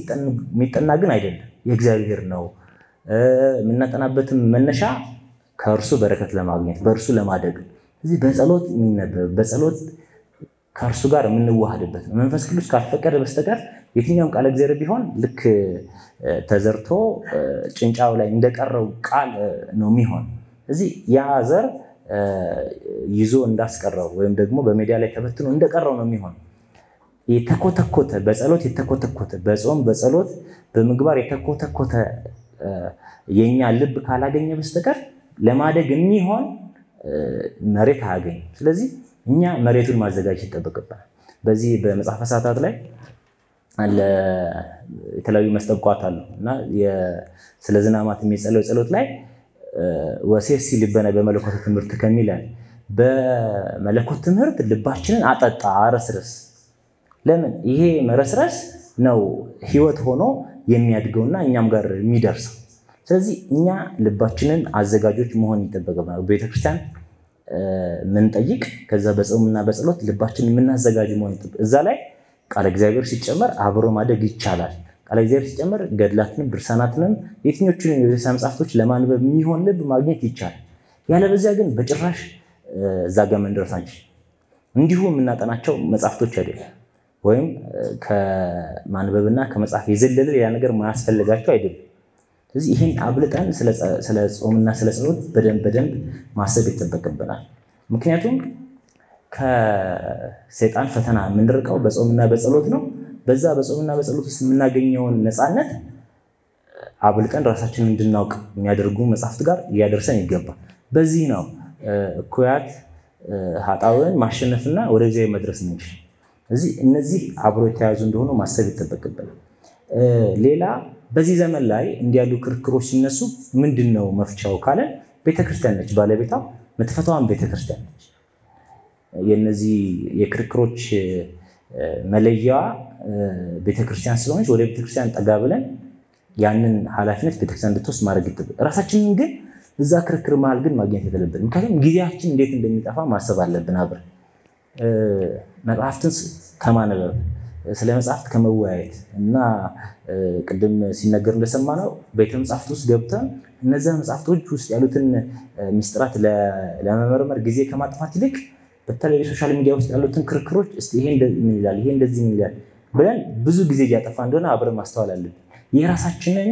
የሚጠና ግን አይደለም፣ የእግዚአብሔር ነው። የምናጠናበትም መነሻ ከእርሱ በረከት ለማግኘት በእርሱ ለማደግ። ስለዚህ በጸሎት የሚነበብ በጸሎት ከእርሱ ጋር የምንዋሃድበት ነው። መንፈስ ቅዱስ ካልፈቀደ በስተቀር የትኛውም ቃል እግዚአብሔር ቢሆን ልክ ተዘርቶ ጭንጫው ላይ እንደቀረው ቃል ነው የሚሆን። ስለዚህ ያ ዘር ይዞ እንዳስቀረው ወይም ደግሞ በሜዳ ላይ ተበትኖ እንደቀረው ነው የሚሆን። የተኮተኮተ በጸሎት የተኮተኮተ በጾም በጸሎት በምግባር የተኮተኮተ የኛ ልብ ካላገኘ በስተቀር ለማደግ የሚሆን መሬት አያገኝም። ስለዚህ እኛ መሬቱን ማዘጋጀት ይጠበቅብናል። በዚህ በመጽሐፈ ሰዓታት ላይ የተለያዩ መስጠቋት አሉ እና ስለ ዝናማት የሚጸለው ጸሎት ላይ ወሴሲ ልበነ በመለኮት ትምህርት ከሚላል በመለኮት ትምህርት ልባችንን አጠጣ አረስረስ ለምን ይሄ መረስረስ ነው ህይወት ሆኖ የሚያድገውና እኛም ጋር የሚደርሰው ስለዚህ እኛ ልባችንን አዘጋጆች መሆን ይተበቀባል ቤተክርስቲያን ምን ጠይቅ ከዛ በጾምና በጸሎት ልባችንን ምናዘጋጅ መሆን እዛ ላይ ቃል እግዚአብሔር ሲጨመር አብሮ ማደግ ይቻላል ቃል እግዚአብሔር ሲጨመር ገድላትን ድርሳናትን የትኞቹን የቤተክርስቲያን መጻሕፍቶች ለማንበብ የሚሆን ልብ ማግኘት ይቻላል ያለበዚያ ግን በጭራሽ ዛጋ መንደርሳንች እንዲሁ ምናጠናቸው መጻሕፍቶች አይደለም ወይም ከማንበብና ከመጻፍ የዘለለ ያ ነገር ማያስፈልጋቸው አይደለም ስለዚህ ይሄን አብልጠን ስለ ጾምና ስለ ጸሎት በደንብ ማሰብ ይተበቀበናል ምክንያቱም ከሰይጣን ፈተና ምንድርቀው በጾምና በጸሎት ነው በዛ በጾምና በጸሎት ውስጥ ምናገኘውን ነፃነት አብልጠን ራሳችንን እንድናውቅ የሚያደርጉ መጻሕፍት ጋር ያደርሰን ይገባል በዚህ ነው ኩያት ኃጣውን ማሸነፍና ወደ እግዚአብሔር መድረስ ነው ስለዚህ እነዚህ አብሮ የተያዙ እንደሆነ ማሰብ ይተበቀበናል ሌላ በዚህ ዘመን ላይ እንዲያሉ ክርክሮች ሲነሱ ምንድነው መፍቻው ካለ ቤተክርስቲያን ነች ባለቤቷ መተፈታዋን ቤተክርስቲያን ነች የነዚህ የክርክሮች መለያዋ ቤተክርስቲያን ስለሆነች ወደ ቤተክርስቲያን ጠጋ ብለን ያንን ኃላፊነት ቤተክርስቲያን እንድትወስድ ማድረግ ይተበቀ ራሳችንን ግን እዛ ክርክር መሃል ግን ማግኘት የለብንም ምክንያቱም ጊዜያችን እንዴት እንደሚጠፋ ማሰብ አለብን አብረን መጽሐፍትን ከማነበብ ስለ መጽሐፍት ከመወያየት እና ቅድም ሲነገር እንደሰማነው ቤተ መጽሐፍት ውስጥ ገብተን እነዛ መጽሐፍቶች ውስጥ ያሉትን ሚስጥራት ለመመርመር ጊዜ ከማጥፋት ይልቅ በተለይ ሶሻል ሚዲያ ውስጥ ያሉትን ክርክሮች እስቲ ይሄ ምን ይላል ይሄ እንደዚህ ምን ይላል ብለን ብዙ ጊዜ ያጠፋ እንደሆነ አብረን ማስተዋል አለብን የራሳችንን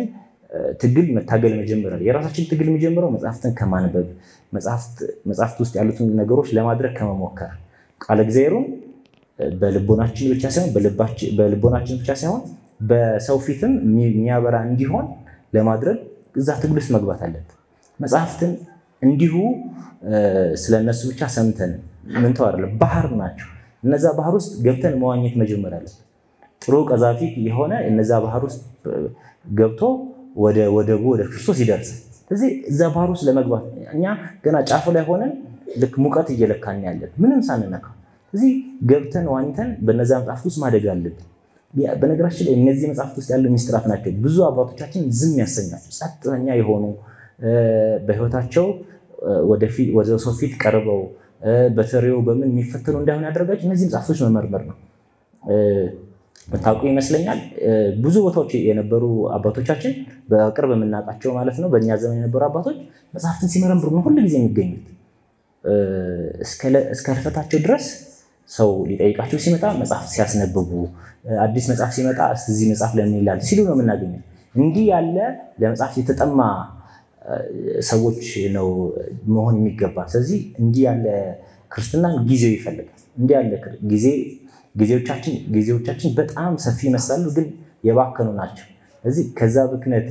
ትግል መታገል መጀመሪያ የራሳችን ትግል የሚጀምረው መጽሐፍትን ከማንበብ መጽሐፍት ውስጥ ያሉትን ነገሮች ለማድረግ ከመሞከር ቃል እግዚአብሔርን በልቦናችን ብቻ ሳይሆን በሰው ፊትም የሚያበራ እንዲሆን ለማድረግ እዛ ትግል ውስጥ መግባት አለብን መጽሐፍትን እንዲሁ ስለነሱ ብቻ ሰምተን ምን ተዋረለ ባህር ናቸው እነዛ ባህር ውስጥ ገብተን መዋኘት መጀመሪያ አለብን ጥሩ ቀዛፊ የሆነ እነዛ ባህር ውስጥ ገብቶ ወደ ክርስቶስ ይደርስ ስለዚህ እዛ ባህር ውስጥ ለመግባት እኛ ገና ጫፉ ላይ ሆነን ልክ ሙቀት እየለካን ያለን ምንም ሳንነካ ስለዚህ ገብተን ዋኝተን በነዛ መጽሐፍት ውስጥ ማደግ አለብን በነገራችን ላይ እነዚህ መጽሐፍት ውስጥ ያሉ ሚስጥራት ናቸው ብዙ አባቶቻችን ዝም ያሰኛቸው ጸጥተኛ የሆኑ በህይወታቸው ወደ ሰው ፊት ቀርበው በተሪው በምን የሚፈተኑ እንዳይሆን ያደረጋቸው እነዚህ መጽሐፍቶች መመርመር ነው መታወቁ ይመስለኛል ብዙ ቦታዎች የነበሩ አባቶቻችን በቅርብ የምናውቃቸው ማለት ነው በእኛ ዘመን የነበሩ አባቶች መጽሐፍትን ሲመረምሩ ነው ሁሉ ጊዜ የሚገኙት እስከ ህልፈታቸው ድረስ ሰው ሊጠይቃቸው ሲመጣ መጽሐፍ ሲያስነብቡ አዲስ መጽሐፍ ሲመጣ እዚህ መጽሐፍ ለምን ይላል ሲሉ ነው የምናገኘው እንዲህ ያለ ለመጽሐፍ የተጠማ ሰዎች ነው መሆን የሚገባ ስለዚህ እንዲህ ያለ ክርስትናን ጊዜው ይፈልጋል እንዲህ ያለ ጊዜዎቻችን በጣም ሰፊ ይመስላሉ ግን የባከኑ ናቸው ስለዚህ ከዛ ብክነት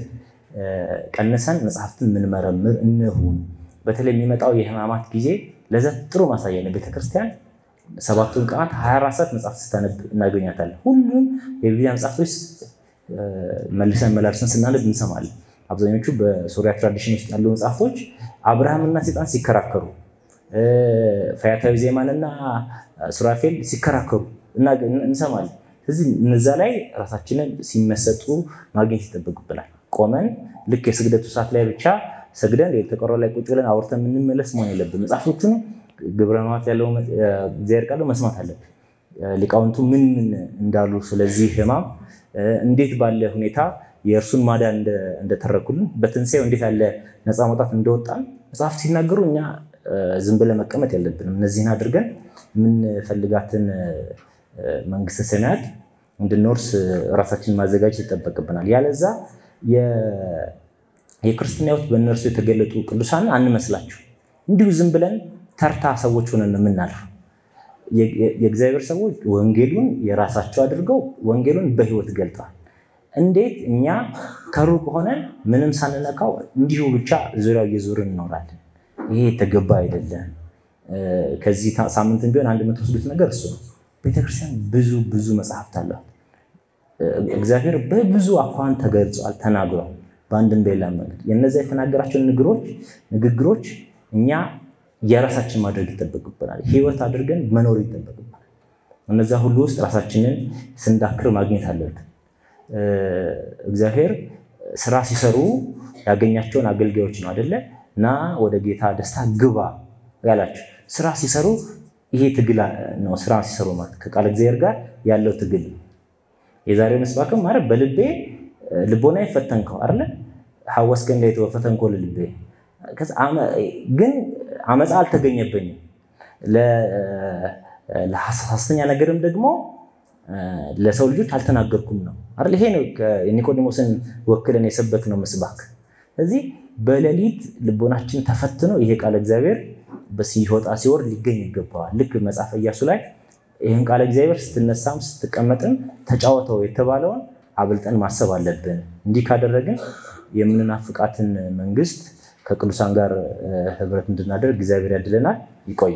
ቀንሰን መጽሐፍትን ምንመረምር እንሁን በተለይ የሚመጣው የህማማት ጊዜ ለዛ ጥሩ ማሳያ ነው ቤተክርስቲያን ሰባቱን ቀናት 24 ሰዓት መጽሐፍ ስታነብ እናገኛታለን ሁሉም የቢብሊያ መጽሐፍቶች መልሰን ስናነብ እንሰማለን አብዛኞቹ በሶሪያ ትራዲሽን ውስጥ ያሉ መጽሐፎች አብርሃምና ሰይጣን ሲከራከሩ ፈያታዊ ዜማንና ሱራፌል ሲከራከሩ እንሰማለን ስለዚህ እነዛ ላይ ራሳችንን ሲመሰጡ ማግኘት ይተበቅብናል ቆመን ልክ የስግደቱ ሰዓት ላይ ብቻ ሰግደን የተቀረው ላይ ቁጭ ብለን አውርተን ምንመለስ መሆን የለብንም መጽሐፎቹን ግብረማት ያለው እግዚአብሔር ቃል መስማት አለብን ሊቃውንቱ ምን እንዳሉ ስለዚህ ህማም እንዴት ባለ ሁኔታ የእርሱን ማዳን እንደተረኩልን በትንሳኤው እንዴት ያለ ነፃ መውጣት እንደወጣን መጽሐፍ ሲናገሩ እኛ ዝም ብለን መቀመጥ የለብንም እነዚህን አድርገን ምን ፈልጋትን መንግስተ ሰማያት እንድንወርስ ራሳችንን ማዘጋጀት ይተበቅብናል ያለዛ የክርስቲያኖች ህይወት በእነርሱ የተገለጡ ቅዱሳን አንመስላችሁ እንዲሁ ዝም ብለን ተርታ ሰዎች ሆነን የምናልፍ የእግዚአብሔር ሰዎች ወንጌሉን የራሳቸው አድርገው ወንጌሉን በህይወት ገልጠዋል እንዴት እኛ ከሩቅ ሆነን ምንም ሳንነካው እንዲሁ ብቻ ዙሪያው እየዞርን እንኖራለን ይሄ ተገባ አይደለም ከዚህ ሳምንትን ቢሆን አንድ የምትወስዱት ነገር እሱ ነው ቤተክርስቲያን ብዙ መጽሐፍት አለ እግዚአብሔር በብዙ አኳን ተገልጿል ተናግሯል በአንድም በሌላ መንገድ የነዛ የተናገራቸው ንግግሮች እኛ የራሳችን ማድረግ ይተበቅብናል ህይወት አድርገን መኖር ይተበቅብናል እነዛ ሁሉ ውስጥ ራሳችንን ስንዳክር ማግኘት አለብን እግዚአብሔር ስራ ሲሰሩ ያገኛቸውን አገልጋዮች ነው አይደለ ና ወደ ጌታ ደስታ ግባ ያላችሁ ስራ ሲሰሩ ይሄ ትግል ነው ስራ ሲሰሩ ማለት ከቃል እግዚአብሔር ጋር ያለው ትግል የዛሬው መስባክም ማለት በልቤ ልቦና ይፈተንከው አይደለ ሐዋስ ቀን ላይ ተፈተንከው ልቤ ግን አመጻ አልተገኘበኝም ለሐሰተኛ ነገርም ደግሞ ለሰው ልጆች አልተናገርኩም ነው አይደል ይሄ ነው ኒቆዲሞስን ወክለን የሰበክ ነው መስባክ ስለዚህ በሌሊት ልቦናችን ተፈትኖ ይሄ ቃል እግዚአብሔር በሲወጣ ሲወርድ ሊገኝ ይገባዋል ልክ መጽሐፈ ኢያሱ ላይ ይሄን ቃል እግዚአብሔር ስትነሳም ስትቀመጥም ተጫወተው የተባለውን አብልጠን ማሰብ አለብን እንዲህ ካደረግን የምንናፍቃትን መንግስት ከቅዱሳን ጋር ህብረት እንድናደርግ እግዚአብሔር ያድለናል ይቆይ